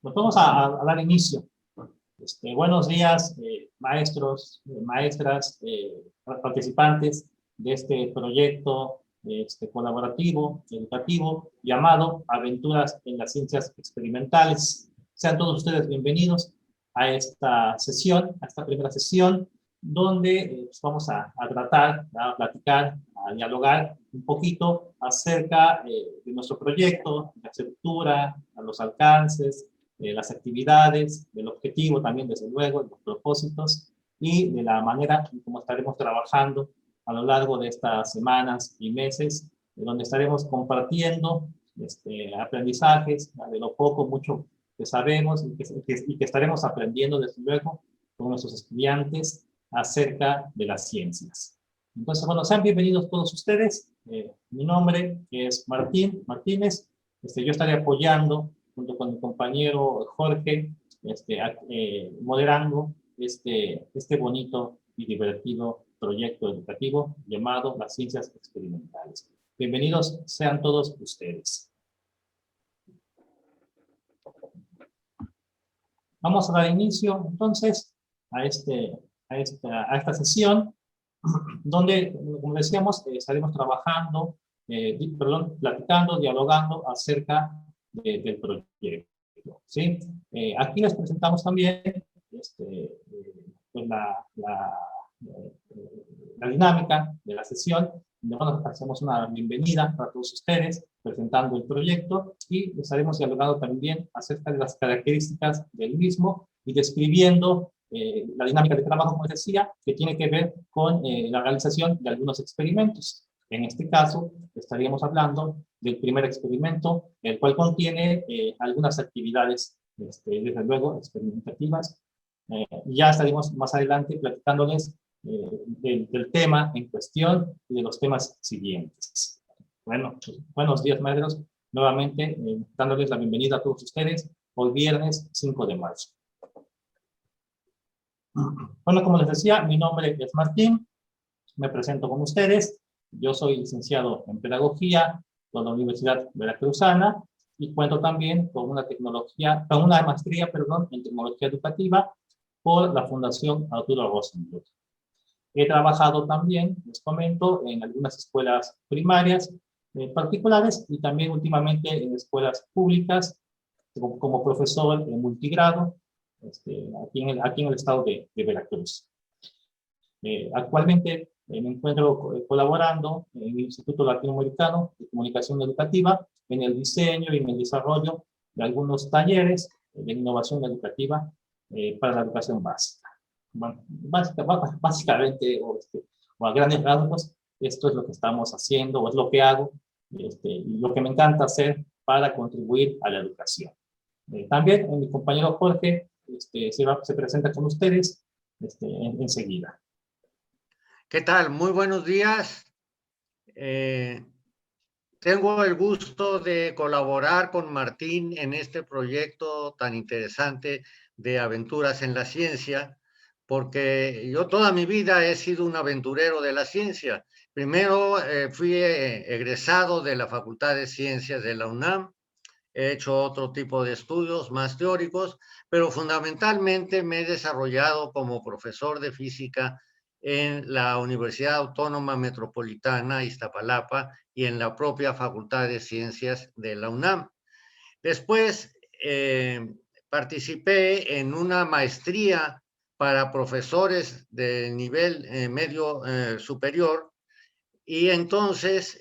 Nos vamos a dar inicio. Buenos días, maestros, maestras, participantes de este proyecto colaborativo, educativo, llamado Aventuras en las Ciencias Experimentales. Sean todos ustedes bienvenidos a esta sesión, a esta primera sesión, donde pues vamos a tratar, a platicar, a dialogar un poquito acerca de nuestro proyecto, la estructura, los alcances, las actividades, del objetivo también, desde luego, los propósitos y de la manera en cómo estaremos trabajando a lo largo de estas semanas y meses, donde estaremos compartiendo aprendizajes de lo poco, mucho que sabemos y que estaremos aprendiendo, desde luego, con nuestros estudiantes acerca de las ciencias. Entonces, bueno, sean bienvenidos todos ustedes. Mi nombre es Martín Martínez. Yo estaré apoyando junto con mi compañero Jorge, moderando este bonito y divertido proyecto educativo llamado Las Ciencias Experimentales. Bienvenidos sean todos ustedes. Vamos a dar inicio entonces a esta sesión, donde, como decíamos, estaremos trabajando, platicando, dialogando acerca del proyecto. ¿Sí? Aquí les presentamos también pues la dinámica de la sesión, donde hacemos una bienvenida para todos ustedes, presentando el proyecto, y estaremos dialogando también acerca de las características del mismo y describiendo la dinámica de trabajo, como les decía, que tiene que ver con la realización de algunos experimentos. En este caso, estaríamos hablando del primer experimento, el cual contiene algunas actividades, desde luego, experimentativas. Ya estaremos más adelante platicándoles del tema en cuestión y de los temas siguientes. Bueno, pues, buenos días, maestros. Nuevamente, dándoles la bienvenida a todos ustedes, hoy viernes 5 de marzo. Bueno, como les decía, mi nombre es Martín, me presento con ustedes. Yo soy licenciado en Pedagogía por la Universidad Veracruzana y cuento también con una maestría, en Tecnología Educativa por la Fundación Arturo Rosenbluth. He trabajado también, les comento, en algunas escuelas primarias particulares y también últimamente en escuelas públicas como profesor en multigrado aquí en el estado de Veracruz. Actualmente me encuentro colaborando en el Instituto Latinoamericano de Comunicación Educativa en el diseño y en el desarrollo de algunos talleres de innovación educativa para la educación básica. Bueno, básicamente, o a grandes rasgos, esto es lo que estamos haciendo, o es lo que hago, y lo que me encanta hacer para contribuir a la educación. También mi compañero Jorge se presenta con ustedes enseguida. ¿Qué tal? Muy buenos días. Tengo el gusto de colaborar con Martín en este proyecto tan interesante de Aventuras en la Ciencia, porque yo toda mi vida he sido un aventurero de la ciencia. Primero fui egresado de la Facultad de Ciencias de la UNAM, he hecho otro tipo de estudios más teóricos, pero fundamentalmente me he desarrollado como profesor de física en la Universidad Autónoma Metropolitana Iztapalapa y en la propia Facultad de Ciencias de la UNAM. Después participé en una maestría para profesores de nivel medio superior y entonces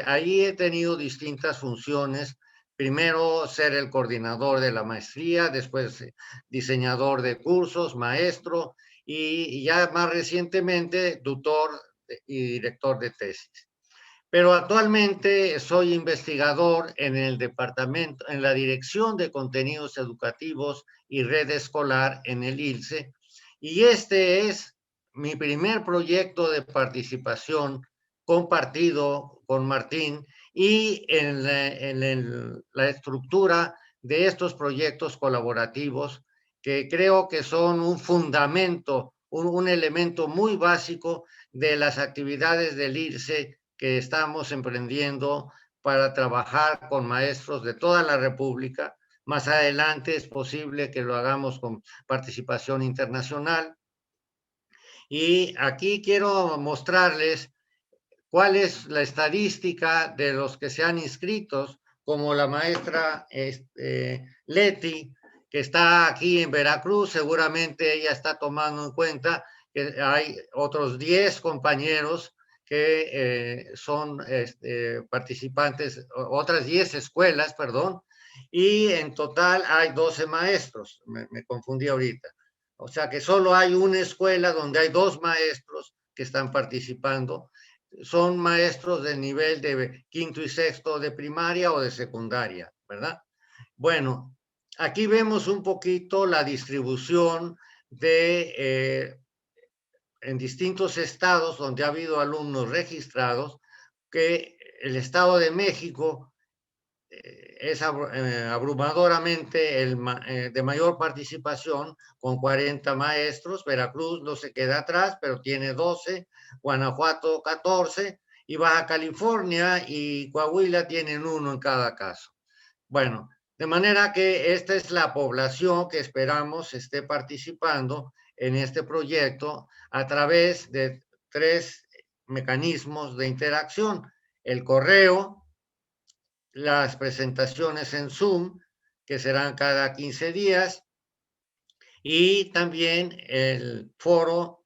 ahí he tenido distintas funciones. Primero ser el coordinador de la maestría, después diseñador de cursos, maestro y ya más recientemente tutor y director de tesis. Pero actualmente soy investigador en el departamento, en la Dirección de Contenidos Educativos y Red Escolar en el ILCE, y este es mi primer proyecto de participación compartido con Martín y en la estructura de estos proyectos colaborativos que creo que son un fundamento, un elemento muy básico de las actividades del ILCE que estamos emprendiendo para trabajar con maestros de toda la República, Más adelante es posible que lo hagamos con participación internacional. Y aquí quiero mostrarles cuál es la estadística de los que se han inscrito, como la maestra Leti, que está aquí en Veracruz. Seguramente ella está tomando en cuenta que hay otros 10 compañeros que son participantes, otras 10 escuelas, perdón, y en total hay 12 maestros. Me confundí ahorita. O sea que solo hay una escuela donde hay 2 maestros que están participando. Son maestros del nivel de quinto y sexto de primaria o de secundaria, ¿verdad? Bueno, aquí vemos un poquito la distribución de en distintos estados donde ha habido alumnos registrados, que el Estado de México es abrumadoramente el de mayor participación, con 40 maestros. Veracruz no se queda atrás, pero tiene 12, Guanajuato 14, y Baja California y Coahuila tienen 1 en cada caso. Bueno, de manera que esta es la población que esperamos esté participando en este proyecto a través de 3 mecanismos de interacción: el correo, las presentaciones en Zoom, que serán cada 15 días, y también el foro.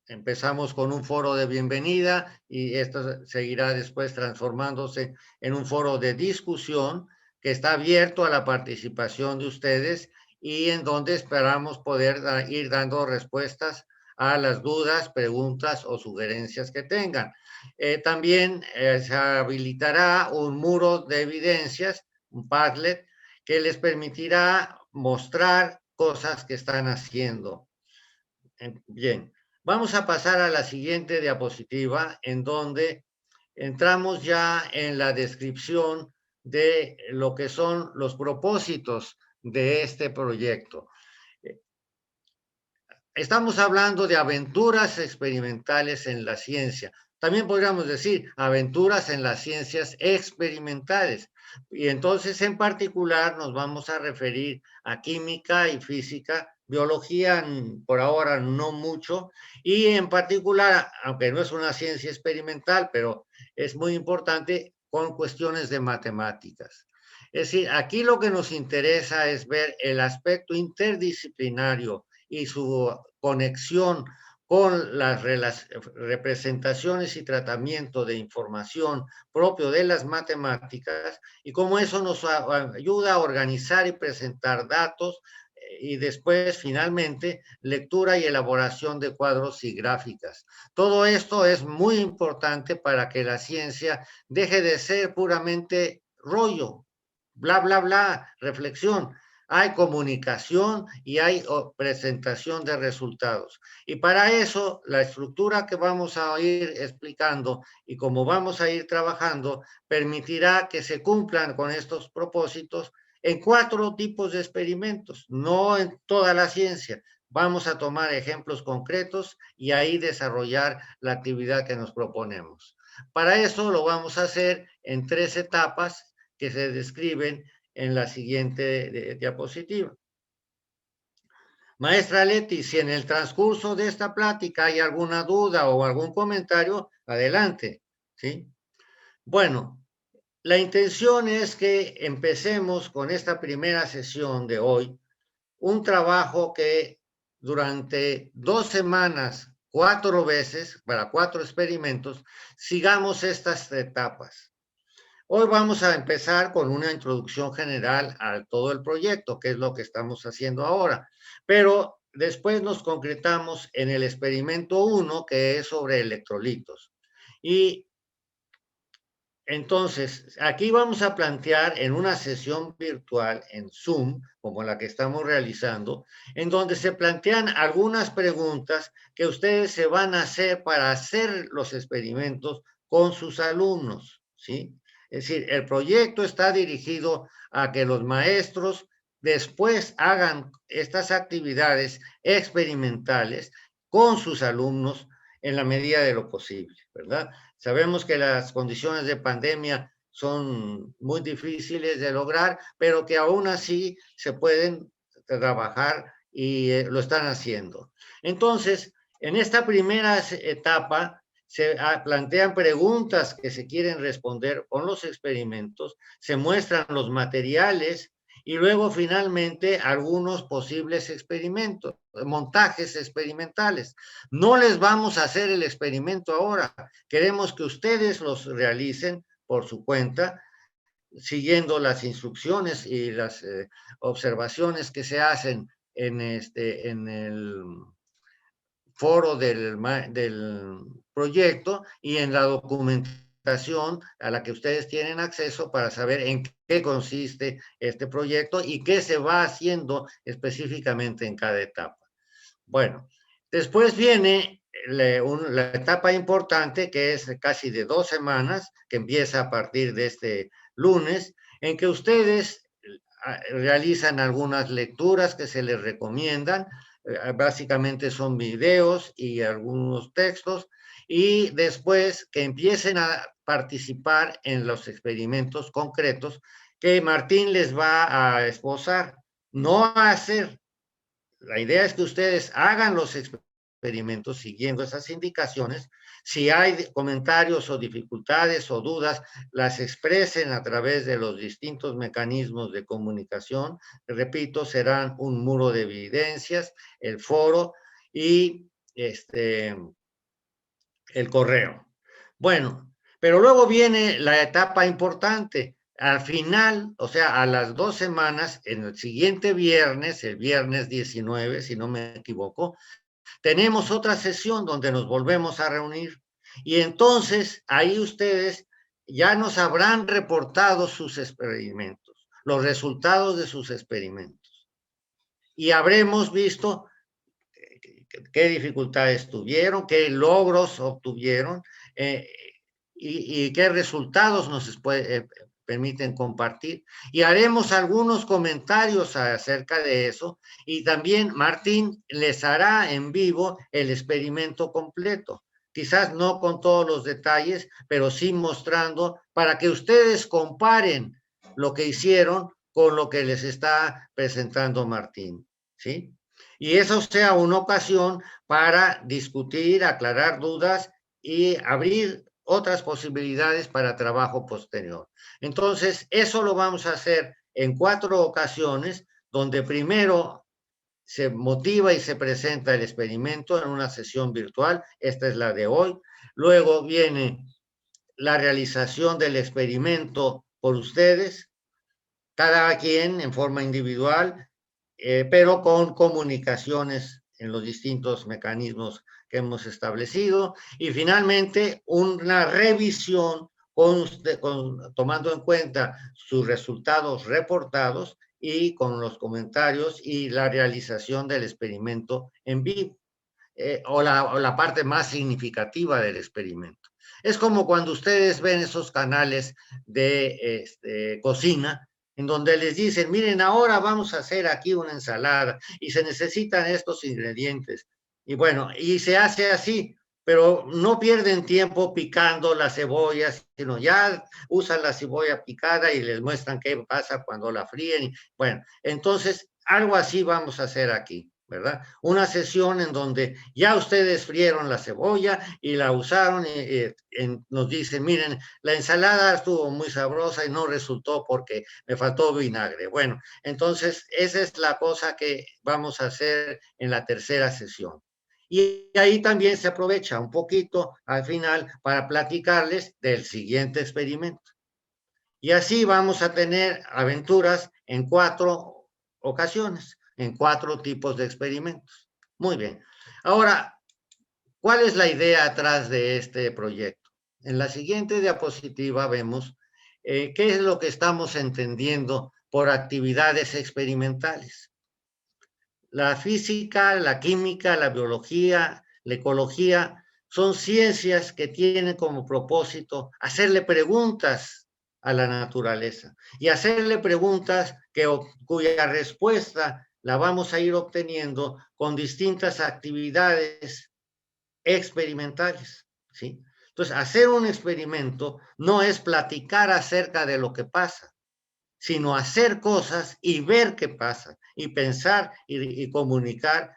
Empezamos con un foro de bienvenida y esto seguirá después transformándose en un foro de discusión que está abierto a la participación de ustedes y en donde esperamos poder ir dando respuestas a las dudas, preguntas o sugerencias que tengan. También se habilitará un muro de evidencias, un Padlet, que les permitirá mostrar cosas que están haciendo. Bien, vamos a pasar a la siguiente diapositiva, en donde entramos ya en la descripción de lo que son los propósitos de este proyecto. Estamos hablando de aventuras experimentales en la ciencia. También podríamos decir aventuras en las ciencias experimentales. Y entonces, en particular, nos vamos a referir a química y física, biología por ahora no mucho, y en particular, aunque no es una ciencia experimental, pero es muy importante, con cuestiones de matemáticas. Es decir, aquí lo que nos interesa es ver el aspecto interdisciplinario y su conexión con las representaciones y tratamiento de información propio de las matemáticas, y cómo eso nos ayuda a organizar y presentar datos, y después finalmente lectura y elaboración de cuadros y gráficas. Todo esto es muy importante para que la ciencia deje de ser puramente rollo, bla, bla, bla, reflexión. Hay comunicación y hay presentación de resultados. Y para eso, la estructura que vamos a ir explicando y cómo vamos a ir trabajando permitirá que se cumplan con estos propósitos en 4 tipos de experimentos, no en toda la ciencia. Vamos a tomar ejemplos concretos y ahí desarrollar la actividad que nos proponemos. Para eso lo vamos a hacer en 3 etapas que se describen en la siguiente diapositiva. Maestra Leti, si en el transcurso de esta plática hay alguna duda o algún comentario, adelante, ¿sí? Bueno, la intención es que empecemos con esta primera sesión de hoy, un trabajo que durante 2 semanas, 4 veces, para 4 experimentos, sigamos estas etapas. Hoy vamos a empezar con una introducción general a todo el proyecto, que es lo que estamos haciendo ahora, pero después nos concretamos en el experimento 1, que es sobre electrolitos. Y entonces, aquí vamos a plantear en una sesión virtual en Zoom, como la que estamos realizando, en donde se plantean algunas preguntas que ustedes se van a hacer para hacer los experimentos con sus alumnos, ¿sí? Es decir, el proyecto está dirigido a que los maestros después hagan estas actividades experimentales con sus alumnos en la medida de lo posible, ¿verdad? Sabemos que las condiciones de pandemia son muy difíciles de lograr, pero que aún así se pueden trabajar y lo están haciendo. Entonces, en esta primera etapa se plantean preguntas que se quieren responder con los experimentos, se muestran los materiales y luego finalmente algunos posibles experimentos, montajes experimentales. No les vamos a hacer el experimento ahora, queremos que ustedes los realicen por su cuenta, siguiendo las instrucciones y las observaciones que se hacen en el foro del proyecto y en la documentación a la que ustedes tienen acceso para saber en qué consiste este proyecto y qué se va haciendo específicamente en cada etapa. Bueno, después viene la etapa importante, que es casi de 2 semanas, que empieza a partir de este lunes, en que ustedes realizan algunas lecturas que se les recomiendan, básicamente son videos y algunos textos, y después que empiecen a participar en los experimentos concretos que Martín les va a esbozar, no a hacer. La idea es que ustedes hagan los experimentos siguiendo esas indicaciones. Si hay comentarios o dificultades o dudas, las expresen a través de los distintos mecanismos de comunicación. Repito, serán un muro de evidencias, el foro y el correo. Bueno, pero luego viene la etapa importante. Al final, o sea, a las 2 semanas, en el siguiente viernes, el viernes 19, si no me equivoco, tenemos otra sesión donde nos volvemos a reunir. Y entonces ahí ustedes ya nos habrán reportado sus experimentos, los resultados de sus experimentos. Y habremos visto qué dificultades tuvieron, qué logros obtuvieron y qué resultados nos permiten compartir. Y haremos algunos comentarios acerca de eso y también Martín les hará en vivo el experimento completo. Quizás no con todos los detalles, pero sí mostrando para que ustedes comparen lo que hicieron con lo que les está presentando Martín, ¿sí? Y eso sea una ocasión para discutir, aclarar dudas y abrir otras posibilidades para trabajo posterior. Entonces, eso lo vamos a hacer en 4 ocasiones, donde primero se motiva y se presenta el experimento en una sesión virtual, esta es la de hoy. Luego viene la realización del experimento por ustedes, cada quien en forma individual, pero con comunicaciones en los distintos mecanismos que hemos establecido. Y finalmente, una revisión tomando en cuenta sus resultados reportados y con los comentarios y la realización del experimento en vivo, o la parte más significativa del experimento. Es como cuando ustedes ven esos canales de cocina, en donde les dicen, miren, ahora vamos a hacer aquí una ensalada y se necesitan estos ingredientes. Y bueno, y se hace así, pero no pierden tiempo picando las cebollas, sino ya usan la cebolla picada y les muestran qué pasa cuando la fríen. Bueno, entonces algo así vamos a hacer aquí, ¿verdad? Una sesión en donde ya ustedes frieron la cebolla y la usaron y nos dicen, miren, la ensalada estuvo muy sabrosa y no resultó porque me faltó vinagre. Bueno, entonces esa es la cosa que vamos a hacer en la tercera sesión. Y ahí también se aprovecha un poquito al final para platicarles del siguiente experimento. Y así vamos a tener aventuras en 4 ocasiones, en 4 tipos de experimentos. Muy bien. Ahora, ¿cuál es la idea atrás de este proyecto? En la siguiente diapositiva vemos qué es lo que estamos entendiendo por actividades experimentales. La física, la química, la biología, la ecología son ciencias que tienen como propósito hacerle preguntas a la naturaleza y hacerle preguntas cuya respuesta la vamos a ir obteniendo con distintas actividades experimentales, ¿sí? Entonces, hacer un experimento no es platicar acerca de lo que pasa, sino hacer cosas y ver qué pasa, y pensar y comunicar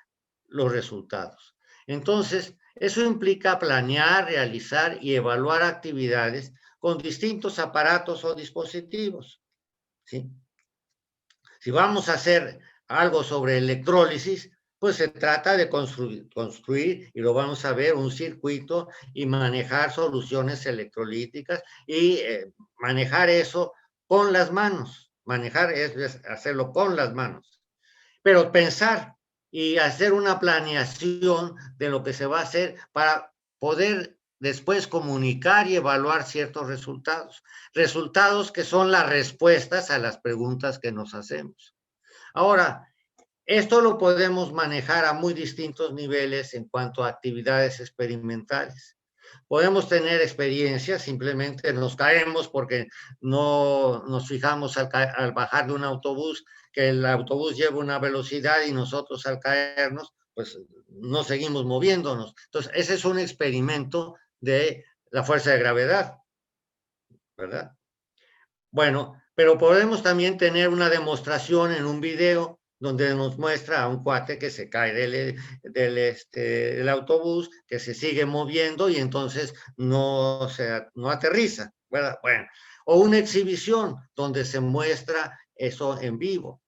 los resultados. Entonces, eso implica planear, realizar y evaluar actividades con distintos aparatos o dispositivos, ¿sí? Si vamos a hacer algo sobre electrólisis, pues se trata de construir, y lo vamos a ver, un circuito y manejar soluciones electrolíticas y manejar eso con las manos. Manejar es hacerlo con las manos. Pero pensar y hacer una planeación de lo que se va a hacer para poder después comunicar y evaluar ciertos resultados. Resultados que son las respuestas a las preguntas que nos hacemos. Ahora, esto lo podemos manejar a muy distintos niveles en cuanto a actividades experimentales. Podemos tener experiencias, simplemente nos caemos porque no nos fijamos al bajar de un autobús, que el autobús lleva una velocidad y nosotros al caernos, pues no seguimos moviéndonos. Entonces, ese es un experimento de la fuerza de gravedad, ¿verdad? Bueno, pero podemos también tener una demostración en un video donde nos muestra a un cuate que se cae del autobús, que se sigue moviendo y entonces no aterriza, ¿verdad? Bueno, o una exhibición donde se muestra eso en vivo.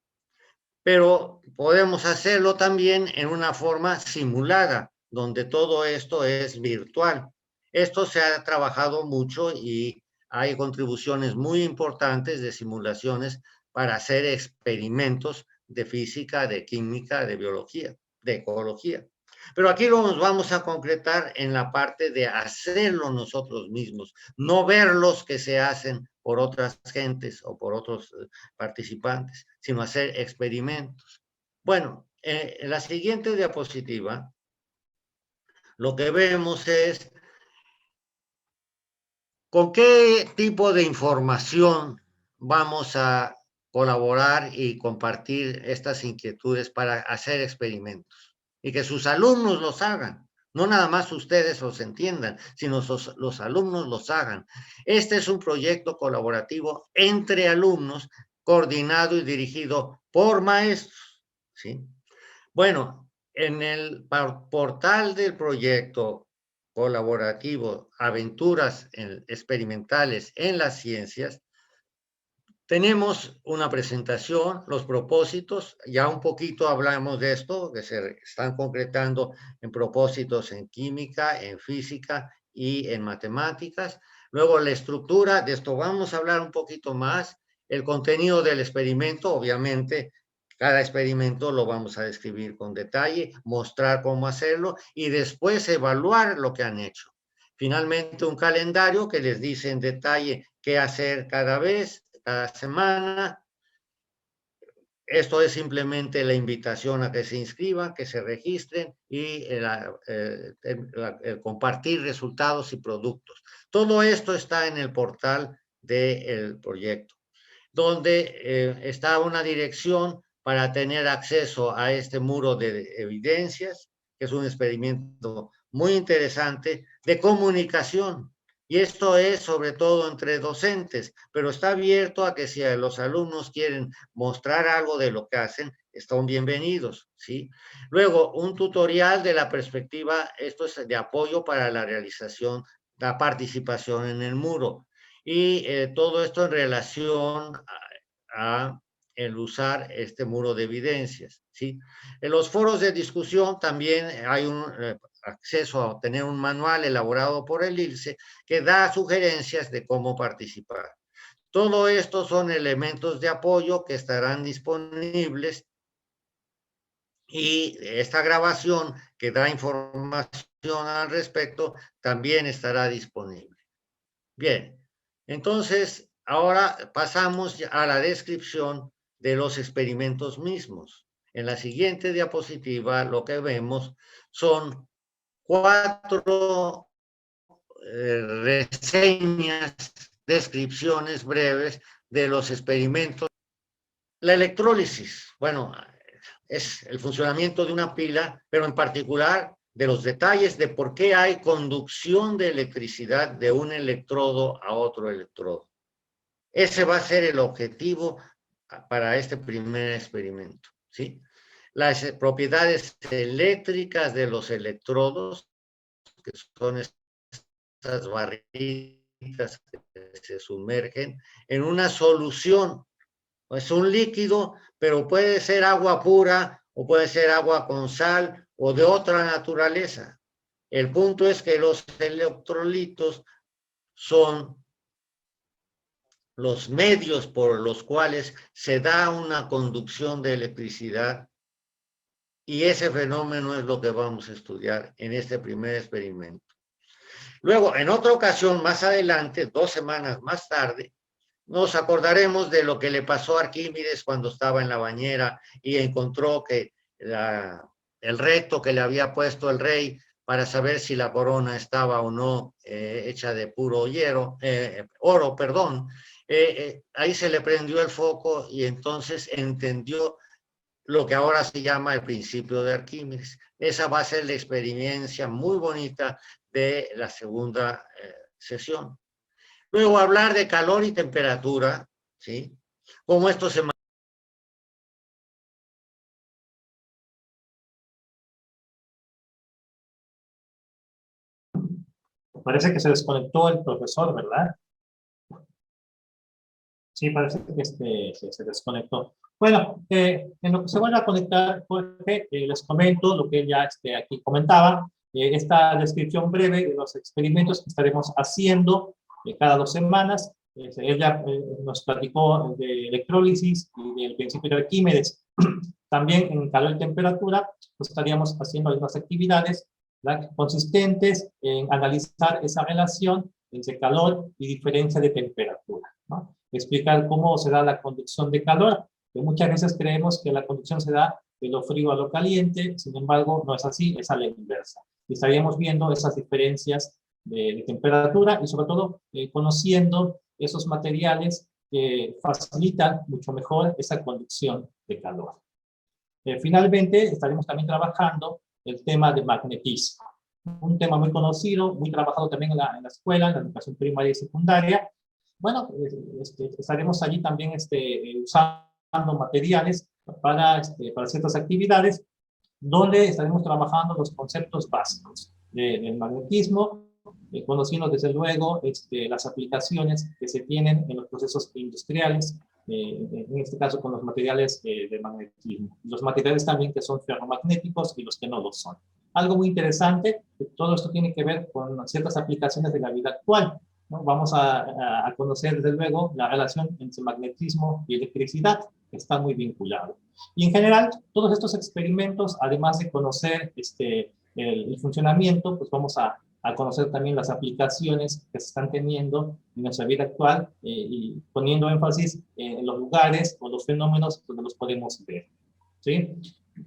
Pero podemos hacerlo también en una forma simulada, donde todo esto es virtual. Esto se ha trabajado mucho y hay contribuciones muy importantes de simulaciones para hacer experimentos de física, de química, de biología, de ecología. Pero aquí nos vamos a concretar en la parte de hacerlo nosotros mismos, no ver los que se hacen por otras gentes o por otros participantes, sino hacer experimentos. Bueno, en la siguiente diapositiva, lo que vemos es con qué tipo de información vamos a colaborar y compartir estas inquietudes para hacer experimentos y que sus alumnos los hagan. No nada más ustedes los entiendan, sino los alumnos los hagan. Este es un proyecto colaborativo entre alumnos, coordinado y dirigido por maestros, ¿sí? Bueno, en el portal del proyecto colaborativo Aventuras Experimentales en las Ciencias, tenemos una presentación, los propósitos, ya un poquito hablamos de esto, que se están concretando en propósitos en química, en física y en matemáticas. Luego la estructura, de esto vamos a hablar un poquito más. El contenido del experimento, obviamente, cada experimento lo vamos a describir con detalle, mostrar cómo hacerlo y después evaluar lo que han hecho. Finalmente, un calendario que les dice en detalle qué hacer cada vez, cada semana. Esto es simplemente la invitación a que se inscriban, que se registren y el compartir resultados y productos. Todo esto está en el portal del proyecto, donde está una dirección para tener acceso a este muro de evidencias, que es un experimento muy interesante de comunicación. Y esto es sobre todo entre docentes, pero está abierto a que si los alumnos quieren mostrar algo de lo que hacen, están bienvenidos, ¿sí? Luego, un tutorial de la perspectiva, esto es de apoyo para la realización, la participación en el muro. Y todo esto en relación a el usar este muro de evidencias, ¿sí? En los foros de discusión también hay un acceso a tener un manual elaborado por el ILSE que da sugerencias de cómo participar. Todo esto son elementos de apoyo que estarán disponibles y esta grabación que da información al respecto también estará disponible. Bien, entonces ahora pasamos a la descripción de los experimentos mismos. En la siguiente diapositiva lo que vemos son 4 reseñas, descripciones breves de los experimentos. La electrólisis, bueno, es el funcionamiento de una pila, pero en particular de los detalles de por qué hay conducción de electricidad de un electrodo a otro electrodo. Ese va a ser el objetivo para este primer experimento, ¿sí? Las propiedades eléctricas de los electrodos, que son estas barritas que se sumergen en una solución. Es un líquido, pero puede ser agua pura o puede ser agua con sal o de otra naturaleza. El punto es que los electrolitos son los medios por los cuales se da una conducción de electricidad, y ese fenómeno es lo que vamos a estudiar en este primer experimento. Luego, en otra ocasión, más adelante, 2 semanas más tarde, nos acordaremos de lo que le pasó a Arquímedes cuando estaba en la bañera y encontró que el reto que le había puesto el rey para saber si la corona estaba o no hecha de puro oro, perdón. Ahí se le prendió el foco y entonces entendió lo que ahora se llama el principio de Arquímedes. Esa va a ser la experiencia muy bonita de la segunda sesión. Luego hablar de calor y temperatura, ¿sí? Cómo esto se... Parece que se desconectó el profesor, ¿verdad? Sí, parece que se desconectó. Bueno, en lo que se vuelve a conectar, Jorge, les comento lo que él ya aquí comentaba, esta descripción breve de los experimentos que estaremos haciendo cada 2 semanas. Él ya nos platicó de electrólisis y del principio de Arquímedes. También en calor y temperatura, pues estaríamos haciendo algunas actividades, ¿verdad?, consistentes en analizar esa relación entre calor y diferencia de temperatura, ¿no? Explicar cómo se da la conducción de calor, que muchas veces creemos que la conducción se da de lo frío a lo caliente, sin embargo, no es así, es a la inversa. Y estaríamos viendo esas diferencias de temperatura y sobre todo conociendo esos materiales que facilitan mucho mejor esa conducción de calor. Finalmente, estaremos también trabajando el tema de magnetismo, un tema muy conocido, muy trabajado también en la escuela, en la educación primaria y secundaria. Bueno, estaremos allí también usando materiales para ciertas actividades, donde estaremos trabajando los conceptos básicos del magnetismo, conociendo desde luego las aplicaciones que se tienen en los procesos industriales, en este caso con los materiales de magnetismo. Los materiales también que son ferromagnéticos y los que no lo son. Algo muy interesante, todo esto tiene que ver con ciertas aplicaciones de la vida actual, ¿no? Vamos a conocer desde luego la relación entre magnetismo y electricidad, que está muy vinculado. Y en general, todos estos experimentos, además de conocer el funcionamiento, pues vamos a conocer también las aplicaciones que se están teniendo en nuestra vida actual y poniendo énfasis en los lugares o los fenómenos donde los podemos ver, ¿sí?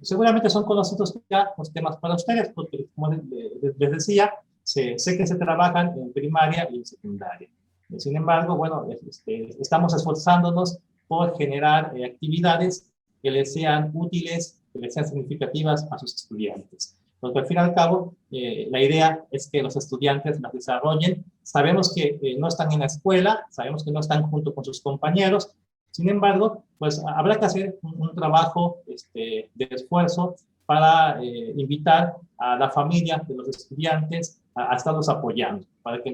Seguramente son conocidos ya los temas para ustedes, porque como les decía, sé que se trabajan en primaria y en secundaria. Sin embargo, bueno, estamos esforzándonos por generar actividades que les sean útiles, que les sean significativas a sus estudiantes. Porque al fin y al cabo, la idea es que los estudiantes las desarrollen. Sabemos que no están en la escuela, sabemos que no están junto con sus compañeros. Sin embargo, pues habrá que hacer un trabajo de esfuerzo para invitar a la familia de los estudiantes a estarlos apoyando, para que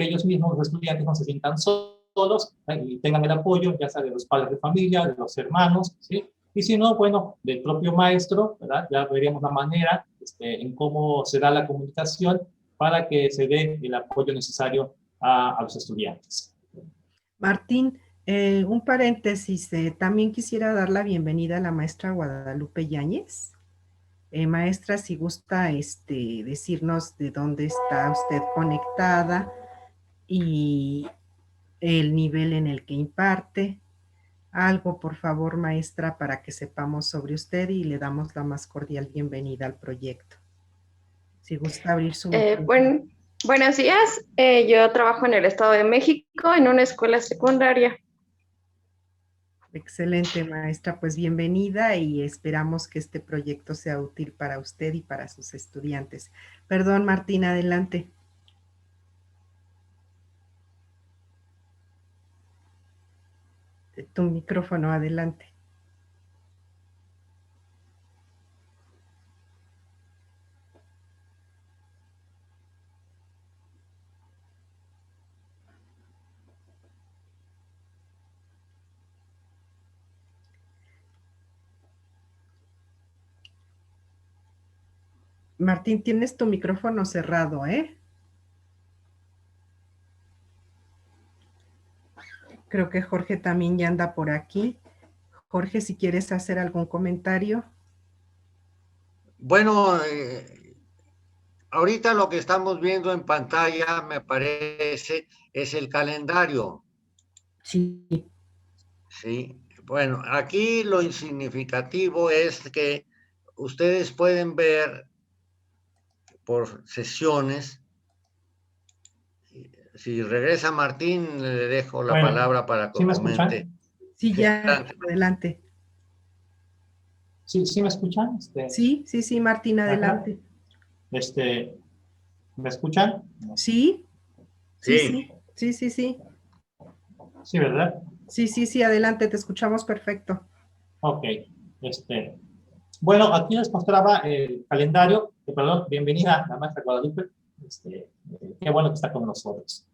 ellos mismos, los estudiantes, no se sientan solos y tengan el apoyo, ya sea de los padres de familia, de los hermanos, ¿sí? Y si no, bueno, del propio maestro, ¿verdad? Ya veríamos la manera en cómo se da la comunicación para que se dé el apoyo necesario a los estudiantes. Martín, un paréntesis, también quisiera dar la bienvenida a la maestra Guadalupe Yáñez. Maestra, si gusta decirnos de dónde está usted conectada y el nivel en el que imparte. Algo, por favor, maestra, para que sepamos sobre usted y le damos la más cordial bienvenida al proyecto. Si gusta abrir su... Buenos días, yo trabajo en el Estado de México en una escuela secundaria. Excelente, maestra. Pues bienvenida y esperamos que este proyecto sea útil para usted y para sus estudiantes. Perdón, Martín, adelante. Tu micrófono, adelante. Martín, tienes tu micrófono cerrado, ¿eh? Creo que Jorge también ya anda por aquí. Jorge, si quieres hacer algún comentario. Bueno, ahorita lo que estamos viendo en pantalla, me parece, es el calendario. Sí. Sí, bueno, aquí lo significativo es que ustedes pueden ver por sesiones. Si regresa Martín, le dejo la Bueno, palabra para que ¿sí me comente. escuchan? Sí, ya, Adelante. adelante. ¿Sí me escuchan? Sí, Martín, Ajá. adelante. ¿Me escuchan? Sí, Sí. Sí, ¿verdad? Sí, adelante, te escuchamos perfecto. Ok. Bueno, aquí les mostraba el calendario. Perdón, bienvenida la maestra Guadalupe. Qué bueno que está con nosotros.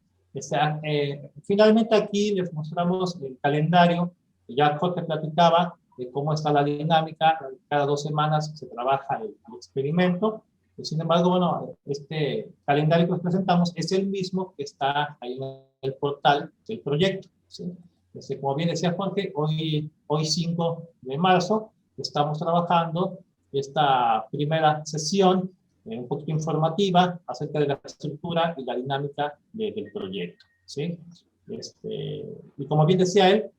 Finalmente aquí les mostramos el calendario. Ya Jorge platicaba de cómo está la dinámica. Cada 2 semanas se trabaja el experimento. Sin embargo, bueno, este calendario que les presentamos es el mismo que está ahí en el portal del proyecto, ¿sí? Como bien decía Jorge, hoy 5 de marzo estamos trabajando esta primera sesión un poquito informativa acerca de la estructura y la dinámica del proyecto, ¿sí? Y como bien decía él,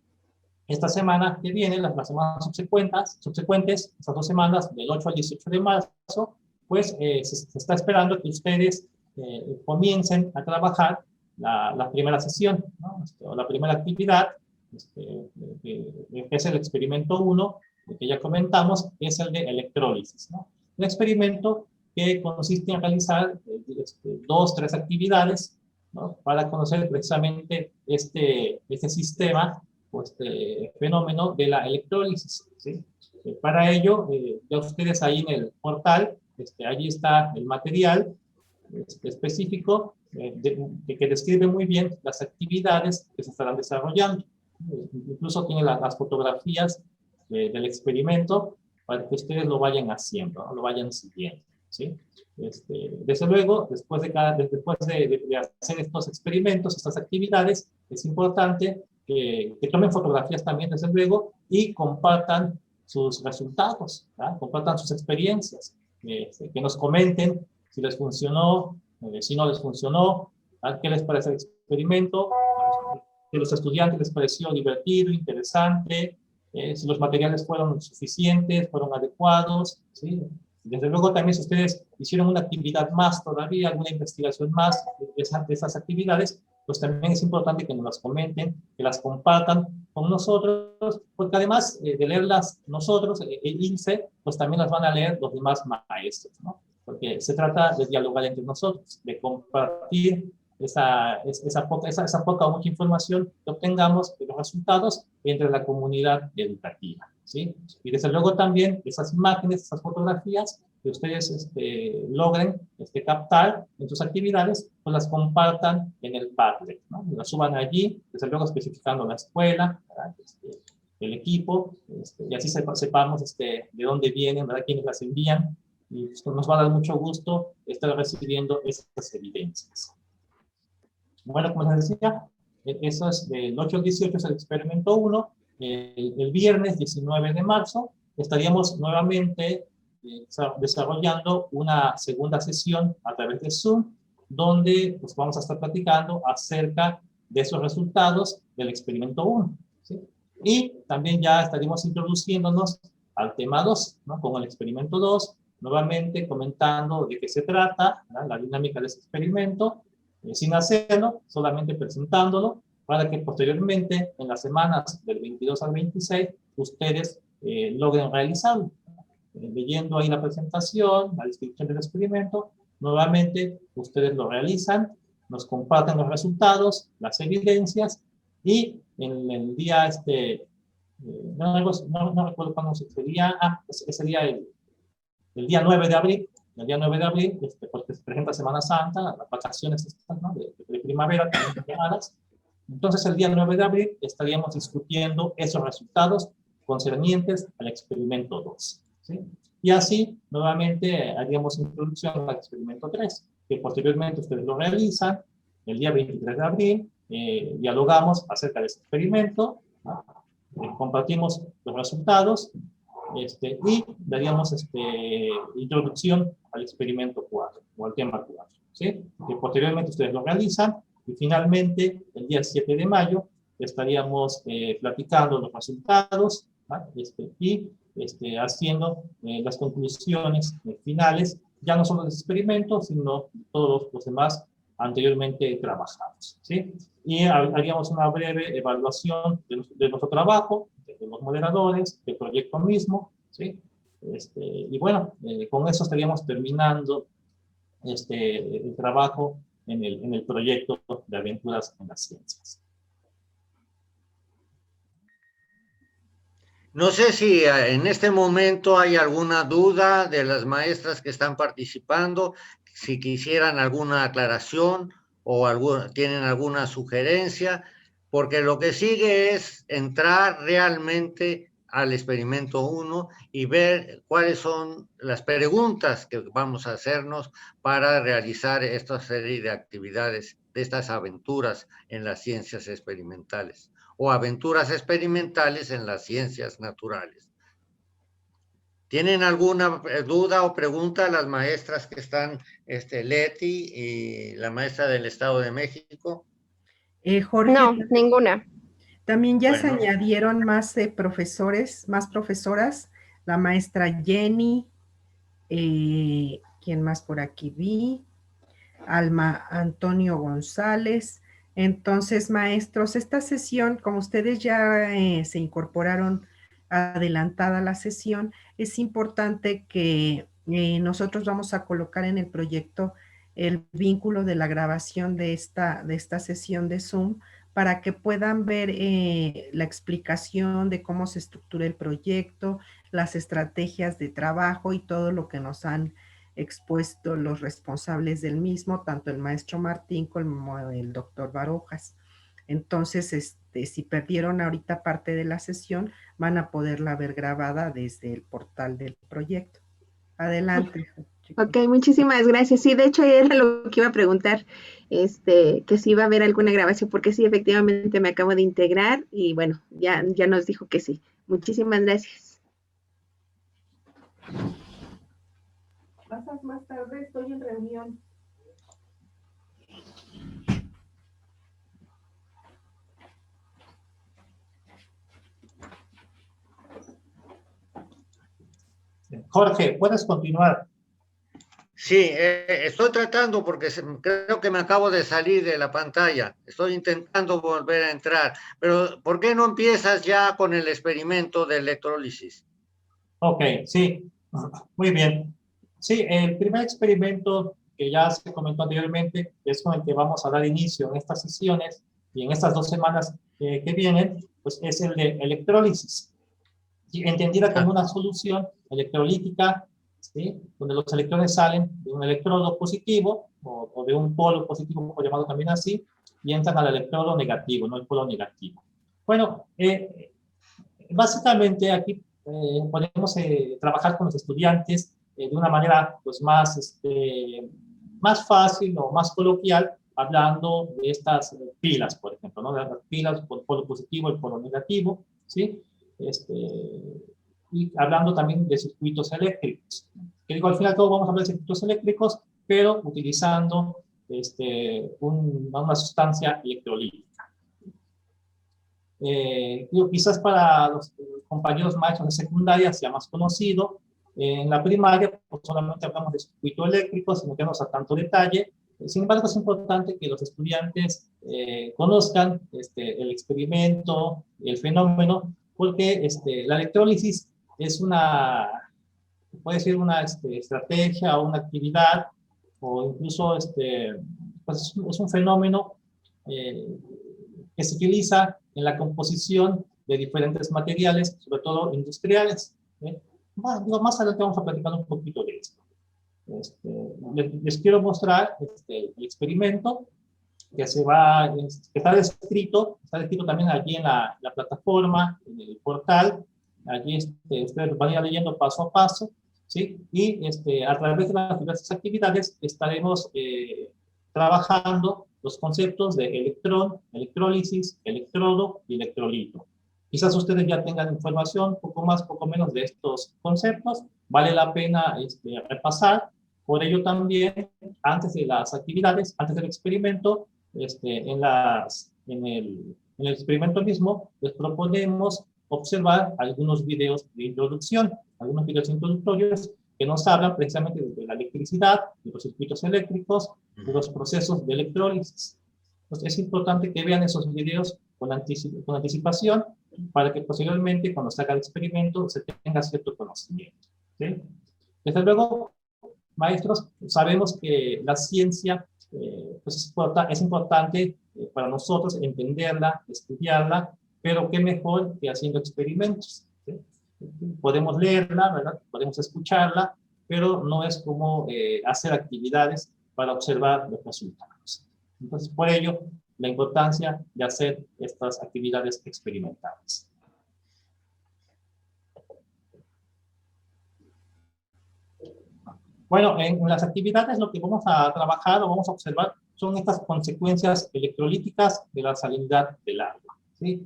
esta semana que viene, las semanas subsecuentes, estas 2 semanas, del 8 al 18 de marzo, pues se está esperando que ustedes comiencen a trabajar la primera sesión, ¿no? O la primera actividad, que es el experimento 1, que ya comentamos, es el de electrólisis, ¿no? Un experimento que consiste en realizar 2, 3 actividades, ¿no? Para conocer precisamente este sistema o este fenómeno de la electrólisis, ¿sí? Para ello, ya ustedes ahí en el portal, allí está el material específico que describe muy bien las actividades que se estarán desarrollando. Incluso tiene las fotografías del experimento para que ustedes lo vayan haciendo, ¿no? Lo vayan siguiendo, ¿sí? Desde luego, después de hacer estos experimentos, estas actividades, es importante que tomen fotografías también, desde luego, y compartan sus resultados, ¿verdad? Compartan sus experiencias, que nos comenten si les funcionó, si no les funcionó, qué les parece el experimento, si a los estudiantes les pareció divertido, interesante, si los materiales fueron suficientes, fueron adecuados, ¿sí? Desde luego también si ustedes hicieron una actividad más todavía, alguna investigación más de esas actividades, pues también es importante que nos las comenten, que las compartan con nosotros, porque además de leerlas nosotros, el INSE, pues también las van a leer los demás maestros, ¿no? Porque se trata de dialogar entre nosotros, de compartir esa poca o mucha información que obtengamos de los resultados entre la comunidad educativa, ¿sí? Y desde luego también esas imágenes, esas fotografías que ustedes logren captar en sus actividades, pues las compartan en el Padlet, ¿no? Las suban allí, desde luego especificando la escuela, el equipo, y así sepamos de dónde vienen, ¿verdad? Quiénes las envían, y pues, nos va a dar mucho gusto estar recibiendo estas evidencias. Bueno, como les decía, eso es del 8 al 18, es el experimento 1. El viernes 19 de marzo estaríamos nuevamente desarrollando una segunda sesión a través de Zoom, donde pues, vamos a estar platicando acerca de esos resultados del experimento 1, ¿sí? Y también ya estaríamos introduciéndonos al tema 2, ¿no? Con el experimento 2, nuevamente comentando de qué se trata, ¿no? La dinámica de ese experimento, sin hacerlo, solamente presentándolo, para que posteriormente, en las semanas del 22 al 26, ustedes logren realizarlo. Leyendo ahí la presentación, la descripción del experimento, nuevamente ustedes lo realizan, nos comparten los resultados, las evidencias, y en el día, no recuerdo cuándo sería, sería el día 9 de abril, el día 9 de abril, porque se presenta Semana Santa, las vacaciones estas, ¿no? de primavera, también llamadas. Entonces, el día 9 de abril estaríamos discutiendo esos resultados concernientes al experimento 2. ¿Sí? Y así, nuevamente, haríamos introducción al experimento 3, que posteriormente ustedes lo realizan el día 23 de abril, dialogamos acerca de ese experimento, ¿no? Compartimos los resultados, y daríamos introducción al experimento 4, o al tema 4, ¿sí? Que posteriormente ustedes lo realizan, y finalmente, el día 7 de mayo, estaríamos platicando los resultados, ¿no? Y haciendo las conclusiones finales, ya no solo de ese experimento, sino todos los demás anteriormente trabajados, ¿sí? Y haríamos una breve evaluación de nuestro trabajo, de los moderadores, del proyecto mismo, ¿sí? Y bueno, con eso estaríamos terminando el trabajo en el proyecto de Aventuras en las Ciencias. No sé si en este momento hay alguna duda de las maestras que están participando, si quisieran alguna aclaración o tienen alguna sugerencia, porque lo que sigue es entrar realmente al experimento 1 y ver cuáles son las preguntas que vamos a hacernos para realizar esta serie de actividades, de estas aventuras en las ciencias experimentales, o aventuras experimentales en las ciencias naturales. ¿Tienen alguna duda o pregunta las maestras que están, Leti y la maestra del Estado de México? Jorge. No, ninguna. También ya se Bueno. añadieron más profesores, más profesoras, la maestra Jenny, ¿quién más por aquí vi? Alma Antonio González. Entonces, maestros, esta sesión, como ustedes ya se incorporaron adelantada la sesión, es importante que nosotros vamos a colocar en el proyecto el vínculo de la grabación de esta sesión de Zoom para que puedan ver la explicación de cómo se estructura el proyecto, las estrategias de trabajo y todo lo que nos han expuesto los responsables del mismo, tanto el maestro Martín como el doctor Barojas. Entonces, si perdieron ahorita parte de la sesión, van a poderla ver grabada desde el portal del proyecto. Adelante. Ok, muchísimas gracias. Sí, de hecho era lo que iba a preguntar, que si iba a haber alguna grabación, porque sí, efectivamente me acabo de integrar y bueno, ya nos dijo que sí. Muchísimas gracias. Pasas más tarde, estoy en reunión. Jorge, ¿puedes continuar? Sí, estoy tratando porque creo que me acabo de salir de la pantalla. Estoy intentando volver a entrar. Pero, ¿por qué no empiezas ya con el experimento de electrólisis? Ok, sí. Muy bien. Sí, el primer experimento que ya se comentó anteriormente es con el que vamos a dar inicio en estas sesiones y en estas 2 semanas que vienen, pues es el de electrólisis. Entendida como una solución electrolítica, ¿sí? Donde los electrones salen de un electrodo positivo o de un polo positivo, llamado también así, y entran al electrodo negativo, no el polo negativo. Bueno, básicamente aquí podemos trabajar con los estudiantes de una manera pues, más fácil o más coloquial, hablando de estas pilas, por ejemplo, ¿no? De las pilas, el polo positivo, el polo negativo, ¿sí? Y hablando también de circuitos eléctricos. Que digo, al final todo vamos a hablar de circuitos eléctricos, pero utilizando una sustancia electrolítica. Quizás para los compañeros maestros de secundaria sea más conocido. En la primaria, pues solamente hablamos de circuito eléctrico, sin meternos a tanto detalle, Sin embargo, es importante que los estudiantes conozcan el experimento, el fenómeno, porque la electrólisis es puede ser una estrategia o una actividad, o incluso pues es un fenómeno que se utiliza en la composición de diferentes materiales, sobre todo industriales. Bueno, más adelante vamos a platicar un poquito de esto. Les quiero mostrar el experimento que está descrito también allí en la plataforma, en el portal. Allí ustedes van a ir leyendo paso a paso, ¿sí? Y a través de las diversas actividades estaremos trabajando los conceptos de electrón, electrólisis, electrodo y electrolito. Quizás ustedes ya tengan información, poco más, poco menos de estos conceptos. Vale la pena repasar. Por ello también, antes de las actividades, antes del experimento, en el experimento mismo, les proponemos observar algunos videos de introducción, algunos videos introductorios que nos hablan precisamente de la electricidad, de los circuitos eléctricos, de los procesos de electrólisis. Entonces, es importante que vean esos videos con anticipación para que posteriormente, cuando se haga el experimento, se tenga cierto conocimiento, ¿sí? Desde luego, maestros, sabemos que la ciencia pues es importante para nosotros entenderla, estudiarla, pero qué mejor que haciendo experimentos, ¿sí? Podemos leerla, ¿verdad? Podemos escucharla, pero no es como hacer actividades para observar los resultados. Entonces, por ello, la importancia de hacer estas actividades experimentales. Bueno, en las actividades lo que vamos a trabajar o vamos a observar son estas consecuencias electrolíticas de la salinidad del agua, ¿sí?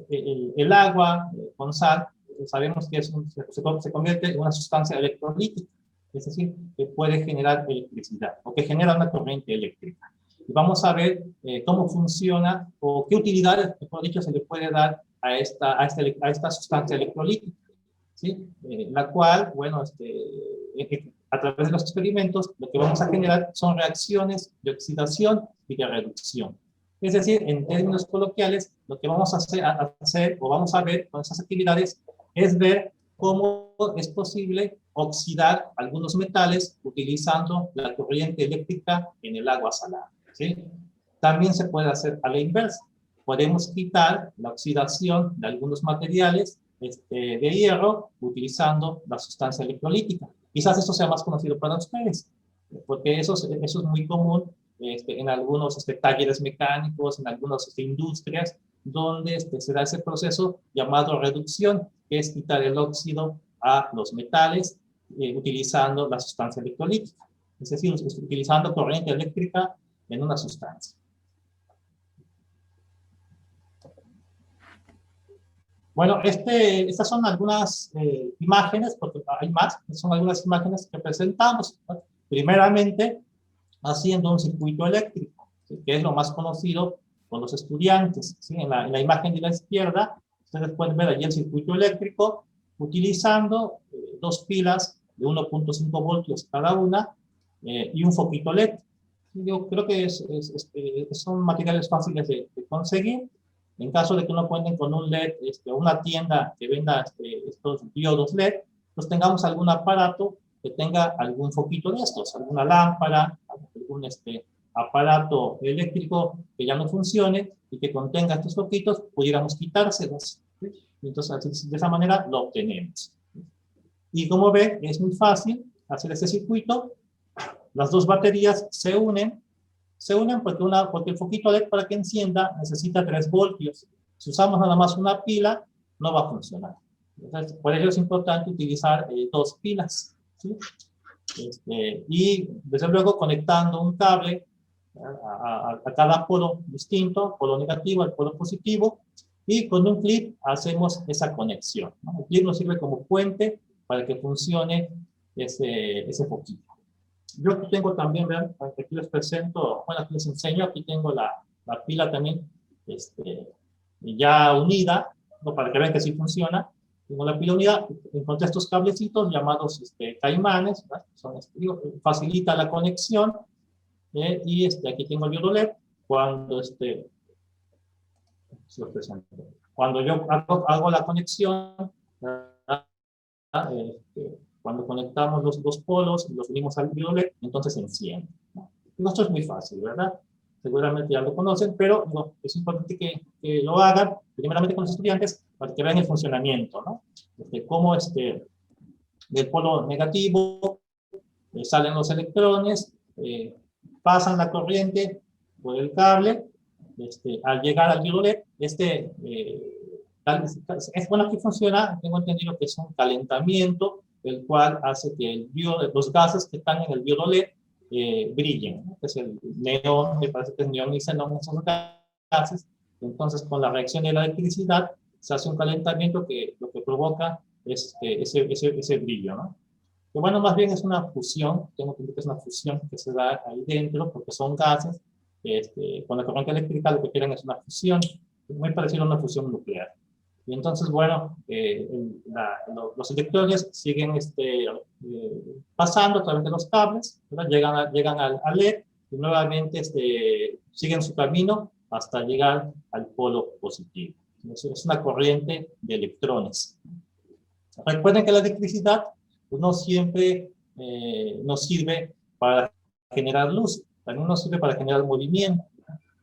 El agua con sal, sabemos que se convierte en una sustancia electrolítica, es decir, que puede generar electricidad o que genera una corriente eléctrica. Y vamos a ver cómo funciona o qué utilidades, mejor dicho, se le puede dar a esta sustancia electrolítica, ¿sí? La cual, bueno, a través de los experimentos, lo que vamos a generar son reacciones de oxidación y de reducción. Es decir, en términos coloquiales, lo que vamos a hacer o vamos a ver con esas actividades es ver cómo es posible oxidar algunos metales utilizando la corriente eléctrica en el agua salada, ¿sí? También se puede hacer a la inversa. Podemos quitar la oxidación de algunos materiales de hierro utilizando la sustancia electrolítica. Quizás eso sea más conocido para ustedes, porque eso es muy común en algunos talleres mecánicos, en algunas industrias, donde se da ese proceso llamado reducción, que es quitar el óxido a los metales utilizando la sustancia electrolítica, es decir, utilizando corriente eléctrica en una sustancia. Bueno, estas son algunas imágenes, porque hay más, son algunas imágenes que presentamos, ¿no? Primeramente, haciendo un circuito eléctrico, ¿sí? Que es lo más conocido por los estudiantes, ¿sí? En la imagen de la izquierda, ustedes pueden ver allí el circuito eléctrico utilizando dos pilas de 1.5 voltios cada una y un foquito LED. Yo creo que son materiales fáciles de conseguir. En caso de que no cuenten con un LED, una tienda que venda estos diodos LED, pues tengamos algún aparato que tenga algún foquito de estos, alguna lámpara, algún aparato eléctrico que ya no funcione y que contenga estos foquitos, pudiéramos quitárselos, ¿sí? Entonces, de esa manera lo obtenemos. Y como ven, es muy fácil hacer este circuito. Las dos baterías se unen porque el foquito LED para que encienda necesita 3 voltios. Si usamos nada más una pila, no va a funcionar. Entonces, por ello es importante utilizar 2 pilas, ¿sí? Y desde luego conectando un cable a cada polo distinto, polo negativo al polo positivo, y con un clip hacemos esa conexión, ¿no? El clip nos sirve como puente para que funcione ese foquito. Yo aquí tengo también, vean, aquí les presento, bueno, aquí les enseño, aquí tengo la pila también ya unida, ¿no? Para que vean que sí funciona. tengo la pila unida, encontré estos cablecitos llamados caimanes, ¿verdad? Facilita la conexión, y aquí tengo el diodo LED. Cuando yo hago la conexión, ¿verdad? Cuando conectamos los dos polos y los unimos al diodo LED, entonces se enciende, ¿no? Esto es muy fácil, ¿verdad? Seguramente ya lo conocen, pero no, es importante que lo hagan, primeramente con los estudiantes, para que vean el funcionamiento, ¿no? Cómo del polo negativo salen los electrones, pasan la corriente por el cable, al llegar al diodo LED, bueno, aquí funciona, tengo entendido que es un calentamiento, el cual hace que los gases que están en el diodo LED brillen, ¿no? Que es el neón, me parece que es neón y xenón, esos gases. Entonces, con la reacción de la electricidad, se hace un calentamiento que lo que provoca es ese brillo, ¿no? Que bueno, más bien es una fusión, tengo entendido que es una fusión que se da ahí dentro, porque son gases, con la corriente eléctrica lo que quieren es una fusión, muy parecido a una fusión nuclear. Y entonces, bueno, los electrones siguen pasando a través de los cables, ¿verdad? Llegan al LED y nuevamente siguen su camino hasta llegar al polo positivo. Es una corriente de electrones. Recuerden que la electricidad no siempre nos sirve para generar luz, también nos sirve para generar movimiento,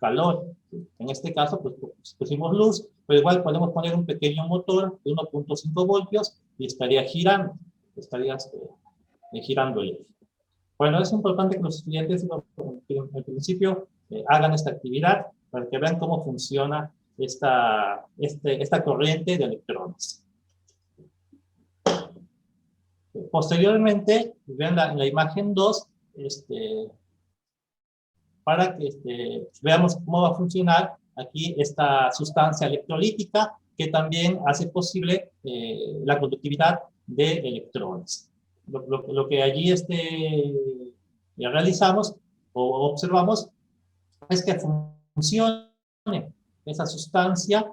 calor. En este caso, pues pusimos luz, pero igual podemos poner un pequeño motor de 1.5 voltios y estaría girando, girando el eje. Bueno, es importante que los estudiantes al principio hagan esta actividad para que vean cómo funciona esta corriente de electrones. Posteriormente, vean en la imagen 2, para que veamos cómo va a funcionar aquí esta sustancia electrolítica que también hace posible la conductividad de electrones. Lo que allí realizamos o observamos es que funcione esa sustancia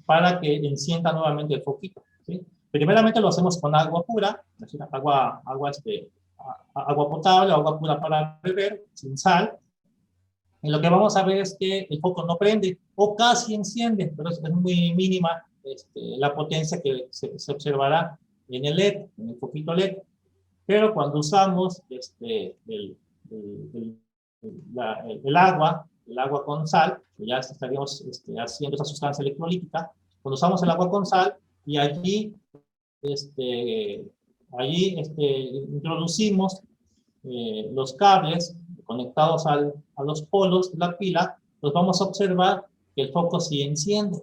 para que encienda nuevamente el foquito, ¿sí? Primeramente lo hacemos con agua pura, es decir, agua potable, agua pura para beber, sin sal. Y lo que vamos a ver es que el foco no prende o casi enciende, pero es muy mínima la potencia que se observará en el LED, en el foquito LED. Pero cuando usamos el agua con sal, ya estaríamos haciendo esa sustancia electrolítica, cuando usamos el agua con sal y allí introducimos los cables conectados a los polos de la pila, pues vamos a observar que el foco sí enciende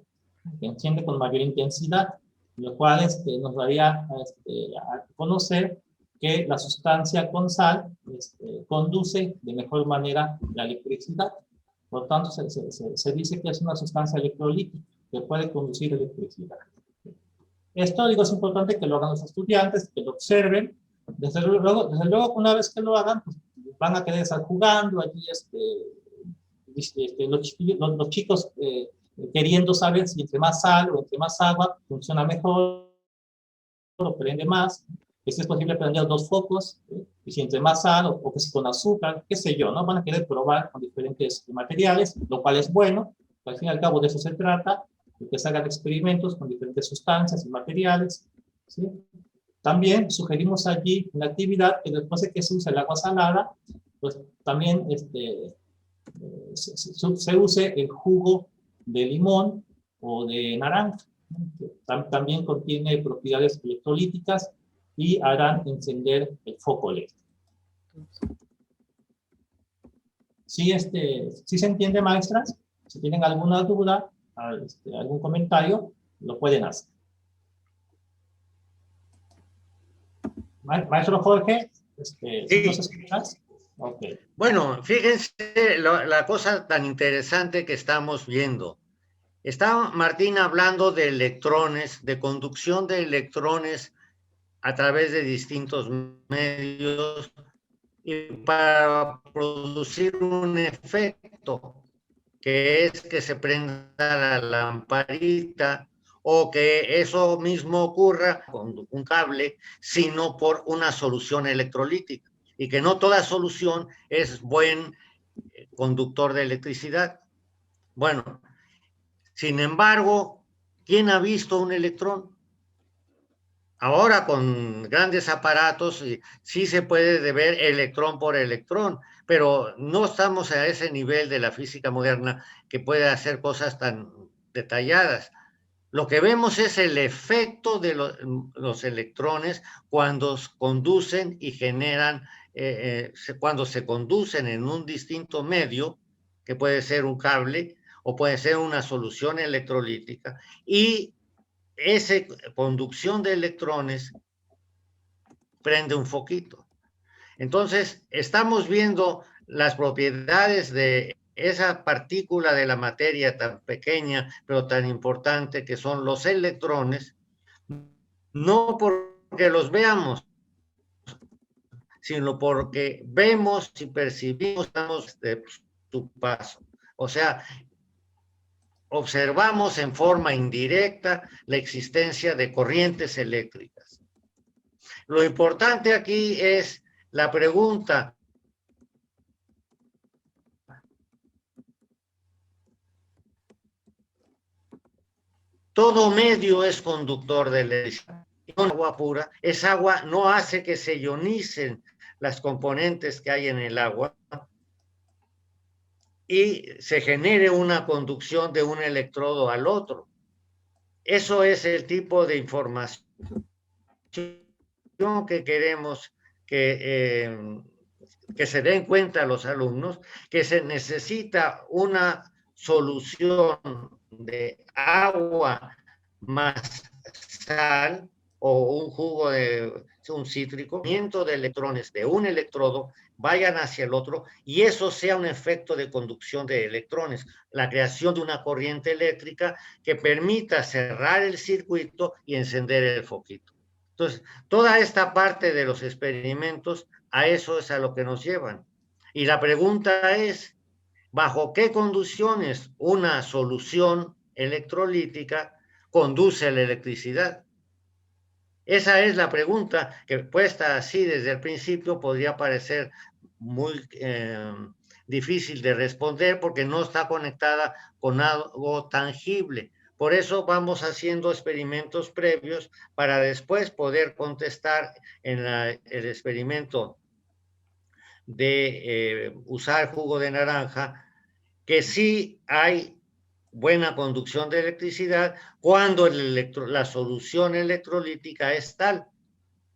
con mayor intensidad, lo cual nos daría a conocer que la sustancia con sal conduce de mejor manera la electricidad. Por tanto, se dice que es una sustancia electrolítica que puede conducir electricidad. Esto, digo, es importante que lo hagan los estudiantes, que lo observen. Desde luego, una vez que lo hagan, pues, van a querer estar jugando allí, los chicos queriendo saber si entre más sal o entre más agua funciona mejor o prende más. Si es posible prender 2 focos, y si entre más sal o que si con azúcar, qué sé yo, ¿no? Van a querer probar con diferentes materiales, lo cual es bueno. Al fin y al cabo de eso se trata, de que se hagan experimentos con diferentes sustancias y materiales, ¿sí? También sugerimos allí una actividad que después de que se use el agua salada, pues también se use el jugo de limón o de naranja, que también contiene propiedades electrolíticas y harán encender el foco LED. ¿Sí, ¿sí se entiende, maestras? Si tienen alguna duda, algún comentario, lo pueden hacer. Maestro Jorge, ¿sí nos escuchas? Okay. Bueno, fíjense la cosa tan interesante que estamos viendo. Está Martín hablando de electrones, de conducción de electrones a través de distintos medios y para producir un efecto que es que se prenda la lamparita o que eso mismo ocurra con un cable, sino por una solución electrolítica, y que no toda solución es buen conductor de electricidad. Bueno, sin embargo, ¿quién ha visto un electrón? Ahora con grandes aparatos sí se puede ver electrón por electrón, pero no estamos a ese nivel de la física moderna que puede hacer cosas tan detalladas. Lo que vemos es el efecto de los electrones cuando conducen y generan, cuando se conducen en un distinto medio, que puede ser un cable o puede ser una solución electrolítica, y esa conducción de electrones prende un foquito. Entonces, estamos viendo las propiedades de esa partícula de la materia tan pequeña, pero tan importante, que son los electrones, no porque los veamos, sino porque vemos y percibimos de su paso. O sea, observamos en forma indirecta la existencia de corrientes eléctricas. Lo importante aquí es la pregunta: todo medio es conductor de electricidad. Agua pura, esa agua no hace que se ionicen las componentes que hay en el agua y se genere una conducción de un electrodo al otro. Eso es el tipo de información que queremos que se den cuenta los alumnos, que se necesita una solución de agua más sal o un jugo de un cítrico, de electrones de un electrodo vayan hacia el otro y eso sea un efecto de conducción de electrones, la creación de una corriente eléctrica que permita cerrar el circuito y encender el foquito. Entonces, toda esta parte de los experimentos, a eso es a lo que nos llevan. Y la pregunta es, ¿bajo qué condiciones una solución electrolítica conduce la electricidad? Esa es la pregunta que, puesta así desde el principio, podría parecer muy difícil de responder porque no está conectada con algo tangible. Por eso vamos haciendo experimentos previos para después poder contestar en el experimento de usar jugo de naranja, que sí hay buena conducción de electricidad cuando la solución electrolítica es tal.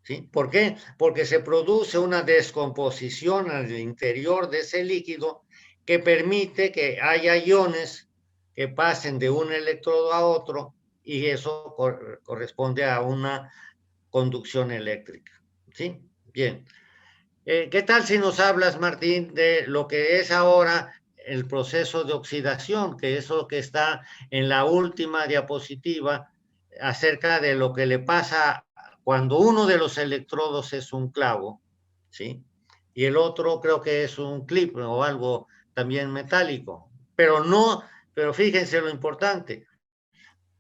¿Sí? ¿Por qué? Porque se produce una descomposición al interior de ese líquido que permite que haya iones que pasen de un electrodo a otro y eso corresponde a una conducción eléctrica. ¿Sí? Bien. ¿Qué tal si nos hablas, Martín, de lo que es ahora el proceso de oxidación, que es lo que está en la última diapositiva, acerca de lo que le pasa cuando uno de los electrodos es un clavo, ¿sí? Y el otro creo que es un clip o algo también metálico, pero fíjense lo importante,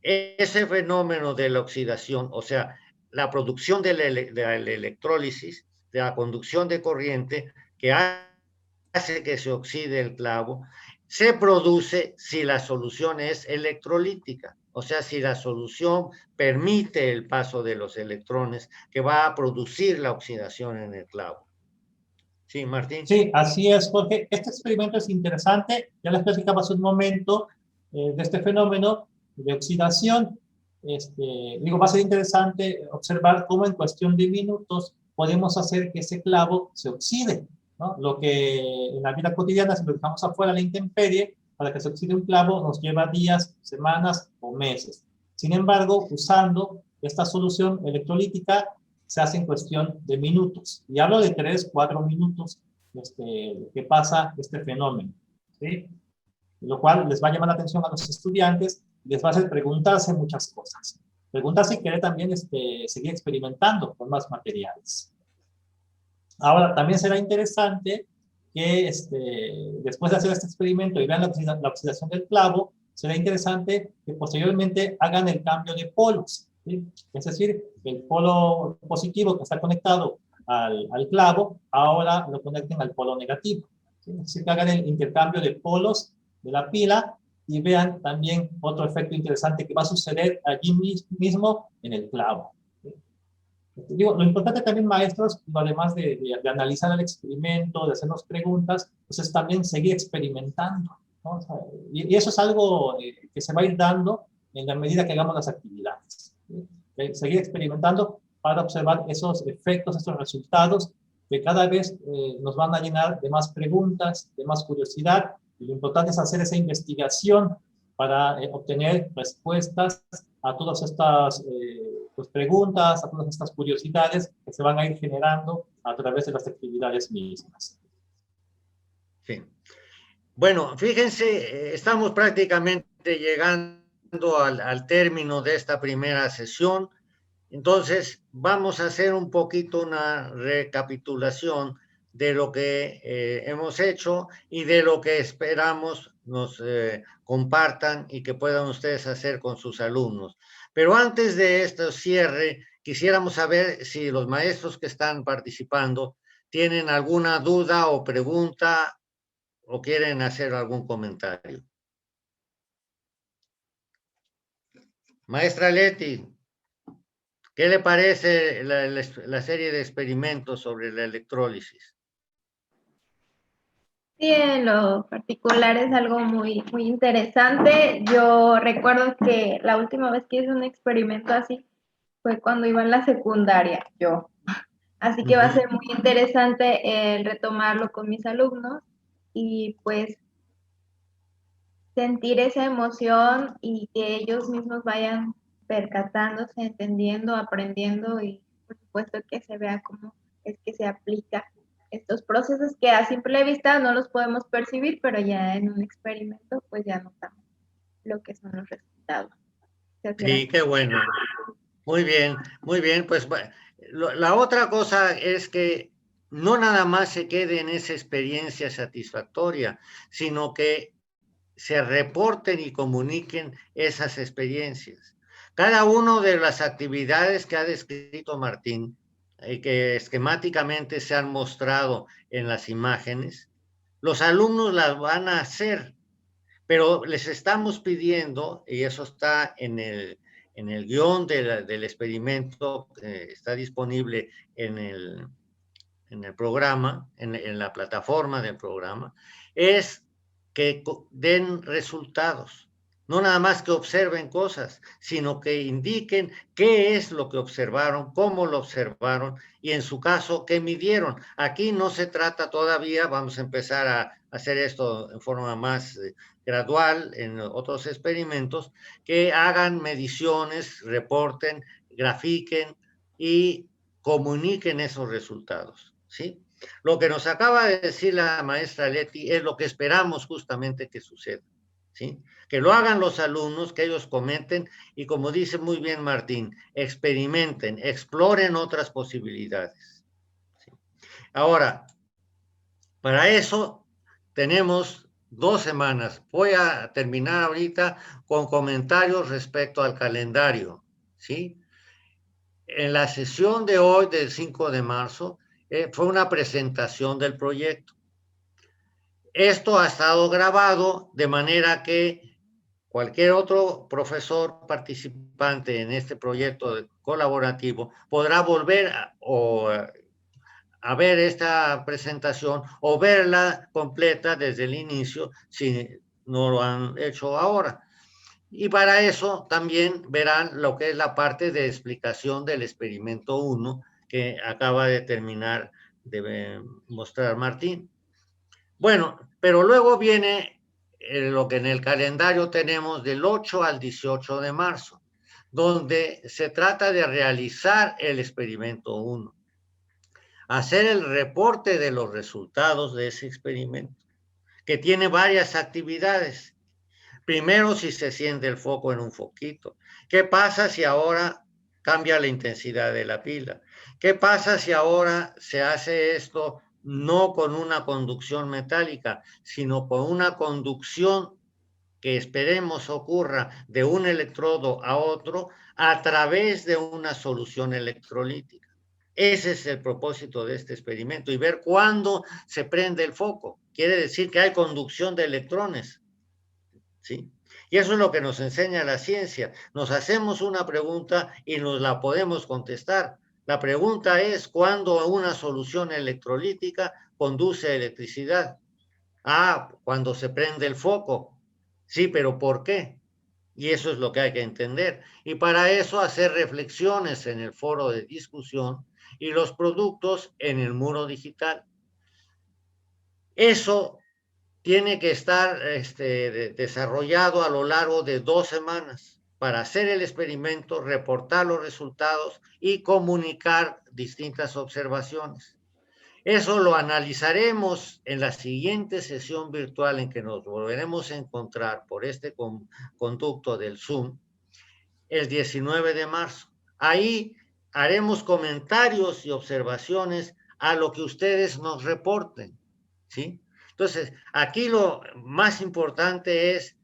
ese fenómeno de la oxidación, o sea, la producción de la electrólisis, de la conducción de corriente que hace que se oxide el clavo, se produce si la solución es electrolítica, o sea, si la solución permite el paso de los electrones que va a producir la oxidación en el clavo. Sí, Martín. Sí, así es, Jorge. Este experimento es interesante. Ya les platicaba hace un momento de este fenómeno de oxidación. Va a ser interesante observar cómo en cuestión de minutos podemos hacer que ese clavo se oxide, ¿no? Lo que en la vida cotidiana, si lo dejamos afuera a la intemperie, para que se oxide un clavo nos lleva días, semanas o meses. Sin embargo, usando esta solución electrolítica, se hace en cuestión de minutos. Y hablo de 3-4 minutos que pasa este fenómeno, ¿sí? Lo cual les va a llamar la atención a los estudiantes y les va a hacer preguntarse muchas cosas. Preguntarse si quiere también seguir experimentando con más materiales. Ahora, también será interesante que después de hacer este experimento y vean la oxidación del clavo, será interesante que posteriormente hagan el cambio de polos, ¿sí? Es decir, el polo positivo que está conectado al clavo, ahora lo conecten al polo negativo, ¿sí? Es decir, que hagan el intercambio de polos de la pila y vean también otro efecto interesante que va a suceder allí mismo en el clavo. Digo, lo importante también, maestros, además de analizar el experimento, de hacernos preguntas, pues es también seguir experimentando, ¿no? O sea, y eso es algo que se va a ir dando en la medida que hagamos las actividades, ¿sí? Seguir experimentando para observar esos efectos, esos resultados que cada vez nos van a llenar de más preguntas, de más curiosidad, y lo importante es hacer esa investigación para obtener respuestas a todas estas pues, preguntas, a todas estas curiosidades que se van a ir generando a través de las actividades mismas. Sí. Bueno, fíjense, estamos prácticamente llegando al término de esta primera sesión. Entonces, vamos a hacer un poquito una recapitulación de lo que hemos hecho y de lo que esperamos nos compartan y que puedan ustedes hacer con sus alumnos. Pero antes de este cierre, quisiéramos saber si los maestros que están participando tienen alguna duda o pregunta o quieren hacer algún comentario. Maestra Leti, ¿qué le parece la serie de experimentos sobre la electrólisis? Sí, en lo particular es algo muy interesante. Yo recuerdo que la última vez que hice un experimento así fue cuando iba en la secundaria, yo. Así que va a ser muy interesante retomarlo con mis alumnos y pues sentir esa emoción y que ellos mismos vayan percatándose, entendiendo, aprendiendo y por supuesto que se vea cómo es que se aplica estos procesos que a simple vista no los podemos percibir, pero ya en un experimento pues ya notamos lo que son los resultados. Sí, qué bueno. Muy bien, pues la otra cosa es que no nada más se quede en esa experiencia satisfactoria, sino que se reporten y comuniquen esas experiencias. Cada una de las actividades que ha descrito Martín y que esquemáticamente se han mostrado en las imágenes, los alumnos las van a hacer, pero les estamos pidiendo, y eso está en el guión del experimento, está disponible en el programa, en la plataforma del programa, es que den resultados. No nada más que observen cosas, sino que indiquen qué es lo que observaron, cómo lo observaron y en su caso, qué midieron. Aquí no se trata todavía, vamos a empezar a hacer esto en forma más gradual en otros experimentos, que hagan mediciones, reporten, grafiquen y comuniquen esos resultados, ¿sí? Lo que nos acaba de decir la maestra Leti es lo que esperamos justamente que suceda, ¿sí? Que lo hagan los alumnos, que ellos comenten y, como dice muy bien Martín, experimenten, exploren otras posibilidades, ¿sí? Ahora, para eso tenemos 2 semanas. Voy a terminar ahorita con comentarios respecto al calendario, ¿sí? En la sesión de hoy, del 5 de marzo, fue una presentación del proyecto. Esto ha estado grabado de manera que cualquier otro profesor participante en este proyecto colaborativo podrá volver a ver esta presentación o verla completa desde el inicio si no lo han hecho ahora. Y para eso también verán lo que es la parte de explicación del experimento 1 que acaba de terminar de mostrar Martín. Bueno, pero luego viene lo que en el calendario tenemos del 8 al 18 de marzo, donde se trata de realizar el experimento 1, hacer el reporte de los resultados de ese experimento, que tiene varias actividades. Primero, si se enciende el foco en un foquito. ¿Qué pasa si ahora cambia la intensidad de la pila? ¿Qué pasa si ahora se hace esto no con una conducción metálica, sino con una conducción que esperemos ocurra de un electrodo a otro a través de una solución electrolítica. Ese es el propósito de este experimento, y ver cuándo se prende el foco. Quiere decir que hay conducción de electrones, ¿sí? Y eso es lo que nos enseña la ciencia. Nos hacemos una pregunta y nos la podemos contestar. La pregunta es cuándo una solución electrolítica conduce electricidad. Ah, cuando se prende el foco. Sí, pero ¿por qué? Y eso es lo que hay que entender. Y para eso hacer reflexiones en el foro de discusión y los productos en el muro digital. Eso tiene que estar desarrollado a lo largo de 2 semanas para hacer el experimento, reportar los resultados y comunicar distintas observaciones. Eso lo analizaremos en la siguiente sesión virtual en que nos volveremos a encontrar por este conducto del Zoom el 19 de marzo. Ahí haremos comentarios y observaciones a lo que ustedes nos reporten, ¿sí? Entonces, aquí lo más importante es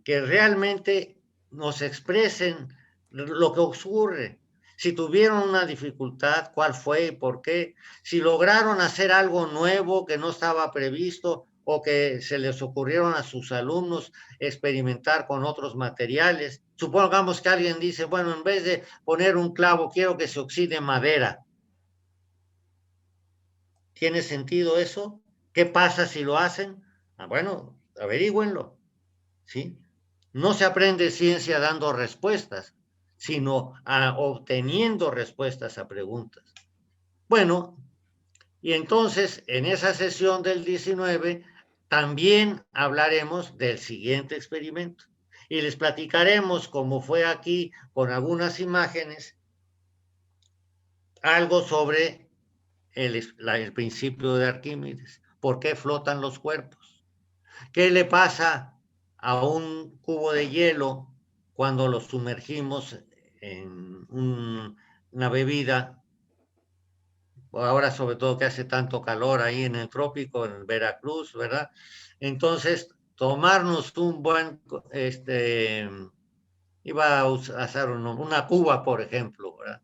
que realmente nos expresen lo que ocurre. Si tuvieron una dificultad, cuál fue y por qué. Si lograron hacer algo nuevo que no estaba previsto o que se les ocurrieron a sus alumnos experimentar con otros materiales. Supongamos que alguien dice, bueno, en vez de poner un clavo, quiero que se oxide madera. ¿Tiene sentido eso? ¿Qué pasa si lo hacen? Bueno, averígüenlo, ¿sí? No se aprende ciencia dando respuestas, sino obteniendo respuestas a preguntas. Bueno, y entonces en esa sesión del 19 también hablaremos del siguiente experimento y les platicaremos, como fue aquí con algunas imágenes, algo sobre el principio de Arquímedes. ¿Por qué flotan los cuerpos? ¿Qué le pasa a un cubo de hielo cuando lo sumergimos en una bebida? Ahora sobre todo que hace tanto calor ahí en el trópico, en Veracruz, ¿verdad? Entonces, tomarnos un buen, iba a hacer una cuba, por ejemplo, ¿verdad?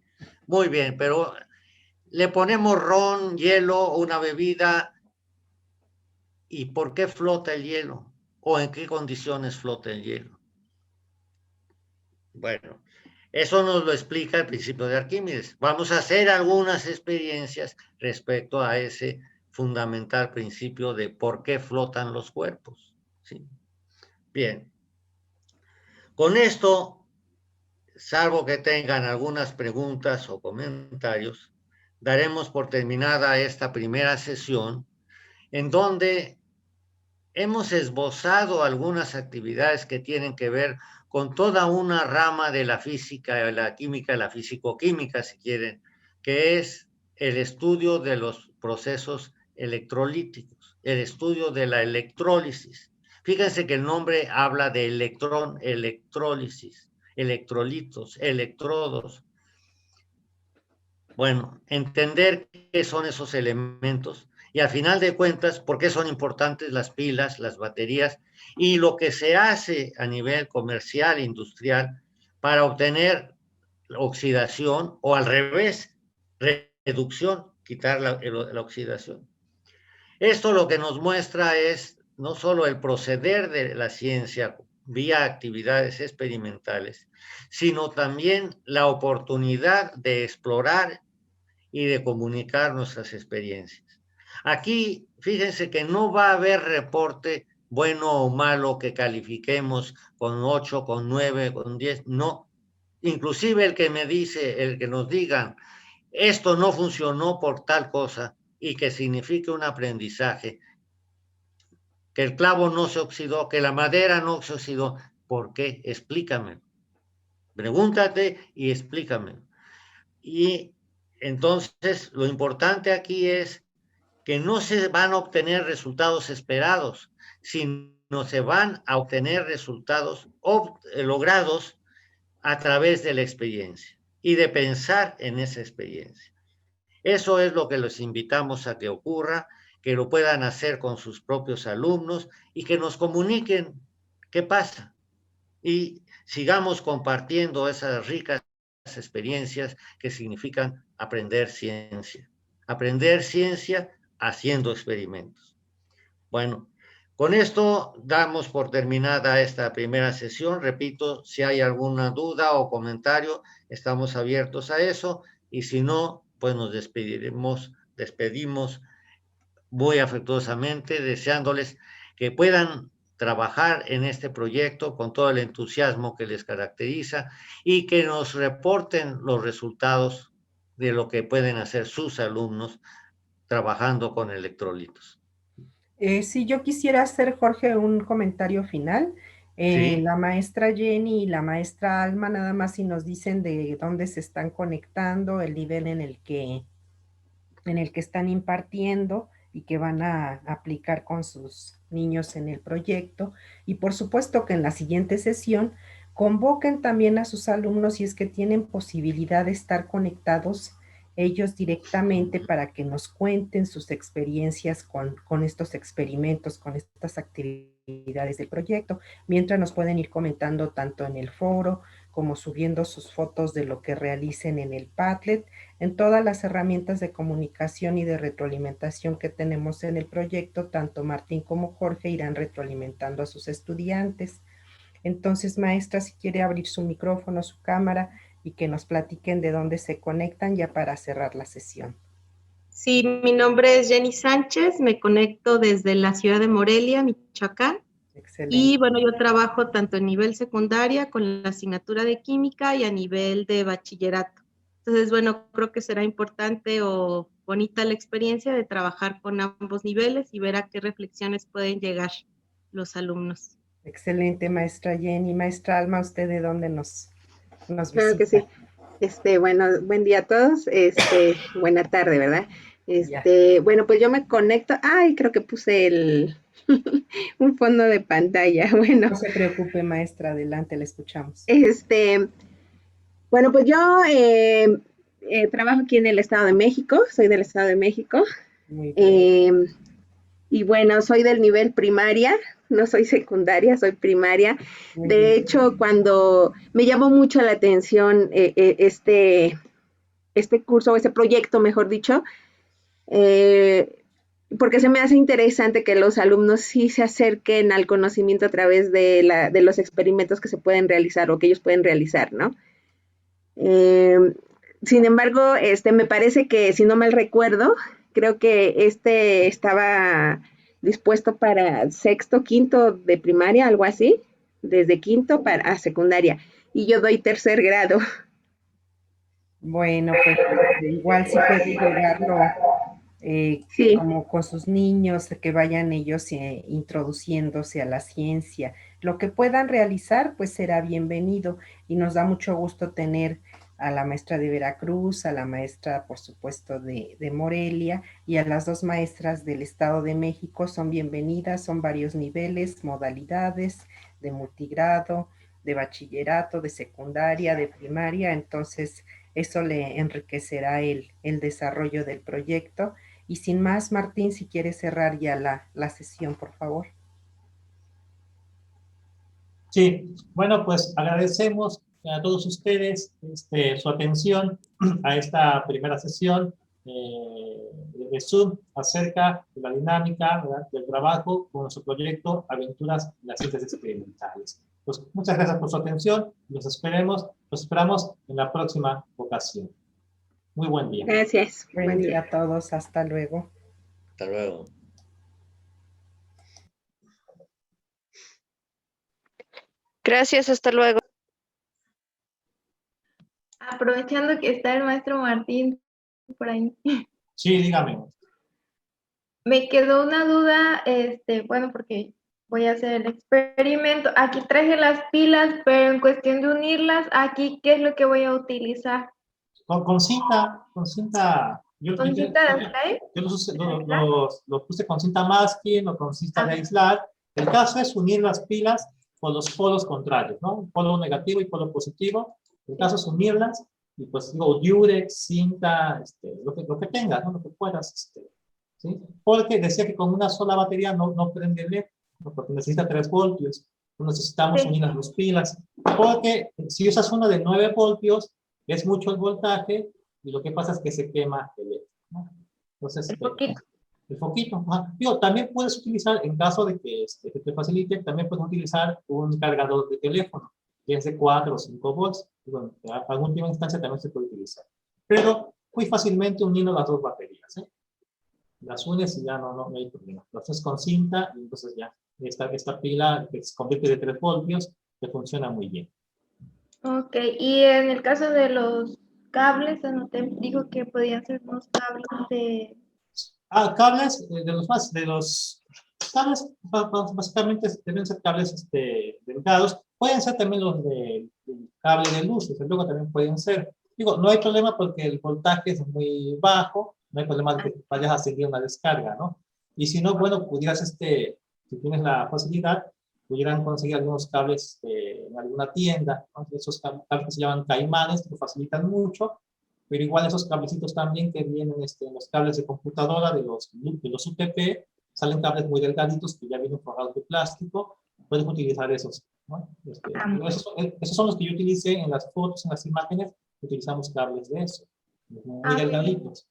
Muy bien, pero le ponemos ron, hielo, una bebida. ¿Y por qué flota el hielo? ¿O en qué condiciones flota el hielo? Bueno, eso nos lo explica el principio de Arquímedes. Vamos a hacer algunas experiencias respecto a ese fundamental principio de por qué flotan los cuerpos, ¿sí? Bien. Con esto, salvo que tengan algunas preguntas o comentarios, daremos por terminada esta primera sesión en donde hemos esbozado algunas actividades que tienen que ver con toda una rama de la física, de la química, la fisicoquímica, si quieren, que es el estudio de los procesos electrolíticos, el estudio de la electrólisis. Fíjense que el nombre habla de electrón, electrólisis, electrolitos, electrodos. Bueno, entender qué son esos elementos y al final de cuentas, por qué son importantes las pilas, las baterías y lo que se hace a nivel comercial, industrial, para obtener oxidación o al revés, reducción, quitar la oxidación. Esto lo que nos muestra es no solo el proceder de la ciencia vía actividades experimentales, sino también la oportunidad de explorar y de comunicar nuestras experiencias. Aquí, fíjense que no va a haber reporte bueno o malo que califiquemos con 8, con 9, con 10, no. Inclusive el que me dice, el que nos digan, esto no funcionó por tal cosa y que signifique un aprendizaje, que el clavo no se oxidó, que la madera no se oxidó, ¿por qué? Explícame. Pregúntate y explícame. Y entonces lo importante aquí es que no se van a obtener resultados esperados, sino se van a obtener resultados logrados a través de la experiencia y de pensar en esa experiencia. Eso es lo que los invitamos a que ocurra, que lo puedan hacer con sus propios alumnos y que nos comuniquen qué pasa. Y sigamos compartiendo esas ricas experiencias que significan aprender ciencia. Aprender ciencia haciendo experimentos. Bueno, con esto damos por terminada esta primera sesión. Repito, si hay alguna duda o comentario, estamos abiertos a eso. Y si no, pues nos despedimos muy afectuosamente, deseándoles que puedan trabajar en este proyecto con todo el entusiasmo que les caracteriza y que nos reporten los resultados de lo que pueden hacer sus alumnos trabajando con electrolitos. Sí, yo quisiera hacer, Jorge, un comentario final. Sí. La maestra Jenny y la maestra Alma, nada más si nos dicen de dónde se están conectando, el nivel en el que están impartiendo y que van a aplicar con sus niños en el proyecto. Y por supuesto que en la siguiente sesión convoquen también a sus alumnos si es que tienen posibilidad de estar conectados ellos directamente para que nos cuenten sus experiencias con estos experimentos, con estas actividades del proyecto, mientras nos pueden ir comentando tanto en el foro como subiendo sus fotos de lo que realicen en el Padlet, en todas las herramientas de comunicación y de retroalimentación que tenemos en el proyecto. Tanto Martín como Jorge irán retroalimentando a sus estudiantes. Entonces, maestra, si quiere abrir su micrófono, su cámara, y que nos platiquen de dónde se conectan ya para cerrar la sesión. Sí, mi nombre es Jenny Sánchez, me conecto desde la ciudad de Morelia, Michoacán. Excelente. Y bueno, yo trabajo tanto en nivel secundaria con la asignatura de química y a nivel de bachillerato. Entonces, bueno, creo que será importante o bonita la experiencia de trabajar con ambos niveles y ver a qué reflexiones pueden llegar los alumnos. Excelente, maestra Jenny. Maestra Alma, ¿usted de dónde nos visita? Claro que sí. Bueno, buen día a todos. Buena tarde, ¿verdad? Bueno, pues yo me conecto. Ay, creo que puse un fondo de pantalla. Bueno. No se preocupe, maestra, adelante, la escuchamos. Bueno, pues yo trabajo aquí en el Estado de México, soy del Estado de México. Muy bien. Y bueno, soy del nivel primaria, no soy secundaria, soy primaria. De hecho, cuando me llamó mucho la atención este curso, este proyecto, mejor dicho, porque se me hace interesante que los alumnos sí se acerquen al conocimiento a través de los experimentos que se pueden realizar o que ellos pueden realizar, ¿no? Sin embargo, me parece que, si no mal recuerdo, creo que estaba dispuesto para sexto, quinto de primaria, algo así, desde quinto a secundaria, y yo doy tercer grado. Bueno, pues igual sí puede llegarlo Sí. como con sus niños, que vayan ellos introduciéndose a la ciencia. Lo que puedan realizar, pues será bienvenido, y nos da mucho gusto tener a la maestra de Veracruz, a la maestra, por supuesto, de Morelia, y a las dos maestras del Estado de México. Son bienvenidas, son varios niveles, modalidades de multigrado, de bachillerato, de secundaria, de primaria. Entonces eso le enriquecerá el desarrollo del proyecto. Y sin más, Martín, si quieres cerrar ya la sesión, por favor. Sí, bueno, pues agradecemos a todos ustedes su atención a esta primera sesión de Zoom acerca de la dinámica, ¿verdad?, del trabajo con nuestro proyecto Aventuras en las Ciencias Experimentales. Pues muchas gracias por su atención. Los esperamos en la próxima ocasión. Muy buen día. Gracias. Buen día a todos. Hasta luego. Hasta luego. Gracias, hasta luego. Aprovechando que está el maestro Martín por ahí. Sí, dígame. Me quedó una duda, bueno, porque voy a hacer el experimento. Aquí traje las pilas, pero en cuestión de unirlas, aquí, ¿qué es lo que voy a utilizar? Con cinta. ¿Con cinta de aislar? Yo los puse con cinta masking o con cinta de aislar. El caso es unir las pilas con los polos contrarios, ¿no? Un polo negativo y polo positivo. El caso es unirlas y pues digo, Durex, cinta, lo que tengas, ¿no? Lo que puedas, ¿sí? Porque decía que con una sola batería no prende LED, ¿no? Porque necesita 3 voltios. necesitamos Sí. unir las dos pilas, porque si usas una de 9 voltios, es mucho el voltaje, y lo que pasa es que se quema el electro, ¿no? Entonces, El foquito. el foquito. Digo, también puedes utilizar, en caso de que, que te facilite, también puedes utilizar un cargador de teléfono, que es de 4 o 5 volts. Y bueno, a última instancia también se puede utilizar. Pero muy fácilmente uniendo las dos baterías, ¿eh? Las unes y ya no hay problema. Las haces con cinta y entonces ya esta pila que se convierte de 3 voltios te funciona muy bien. Ok, y en el caso de los cables, anoté, dijo que podían ser unos cables de... Cables de los cables básicamente deben ser cables delgados. Pueden ser también los del cable de luz, desde luego también pueden ser. Digo, no hay problema porque el voltaje es muy bajo, no hay problema de que vayas a seguir una descarga, ¿no? Y si no, bueno, pudieras, si tienes la facilidad, pudieran conseguir algunos cables en alguna tienda, ¿no? Esos cables que se llaman caimanes, que facilitan mucho, pero igual esos cablecitos también que vienen en los cables de computadora de los UTP, salen cables muy delgaditos que ya vienen forrados de plástico, puedes utilizar esos, ¿no? Esos son los que yo utilicé en las fotos, en las imágenes, utilizamos cables de eso, muy delgaditos.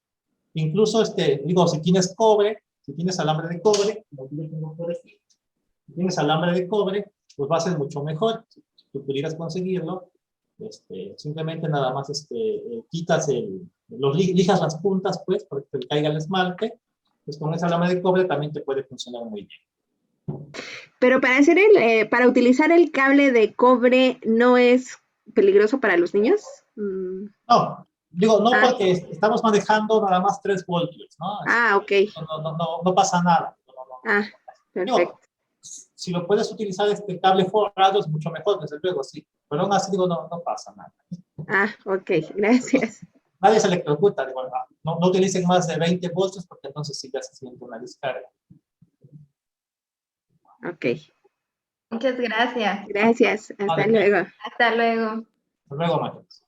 Incluso, digo, si tienes cobre, si tienes alambre de cobre, como yo tengo por aquí, si tienes alambre de cobre, pues va a ser mucho mejor. Si tú pudieras conseguirlo, simplemente nada más quitas lijas las puntas, pues, para que te caiga el esmalte. Pues con esa alambre de cobre también te puede funcionar muy bien. Pero para utilizar el cable de cobre, ¿no es peligroso para los niños? No, digo, no porque estamos manejando nada más 3 voltios, ¿no? Ok. No pasa nada. Perfecto. Digo, si lo puedes utilizar cable forrado es mucho mejor, desde luego, sí. Pero aún así, digo, no pasa nada. Ok, gracias. Nadie se electrocuta, digo, no utilicen más de 20 voltios porque entonces sí ya se siente una descarga. Ok. Muchas gracias. Gracias. Hasta luego. Hasta luego. Hasta luego, Matías.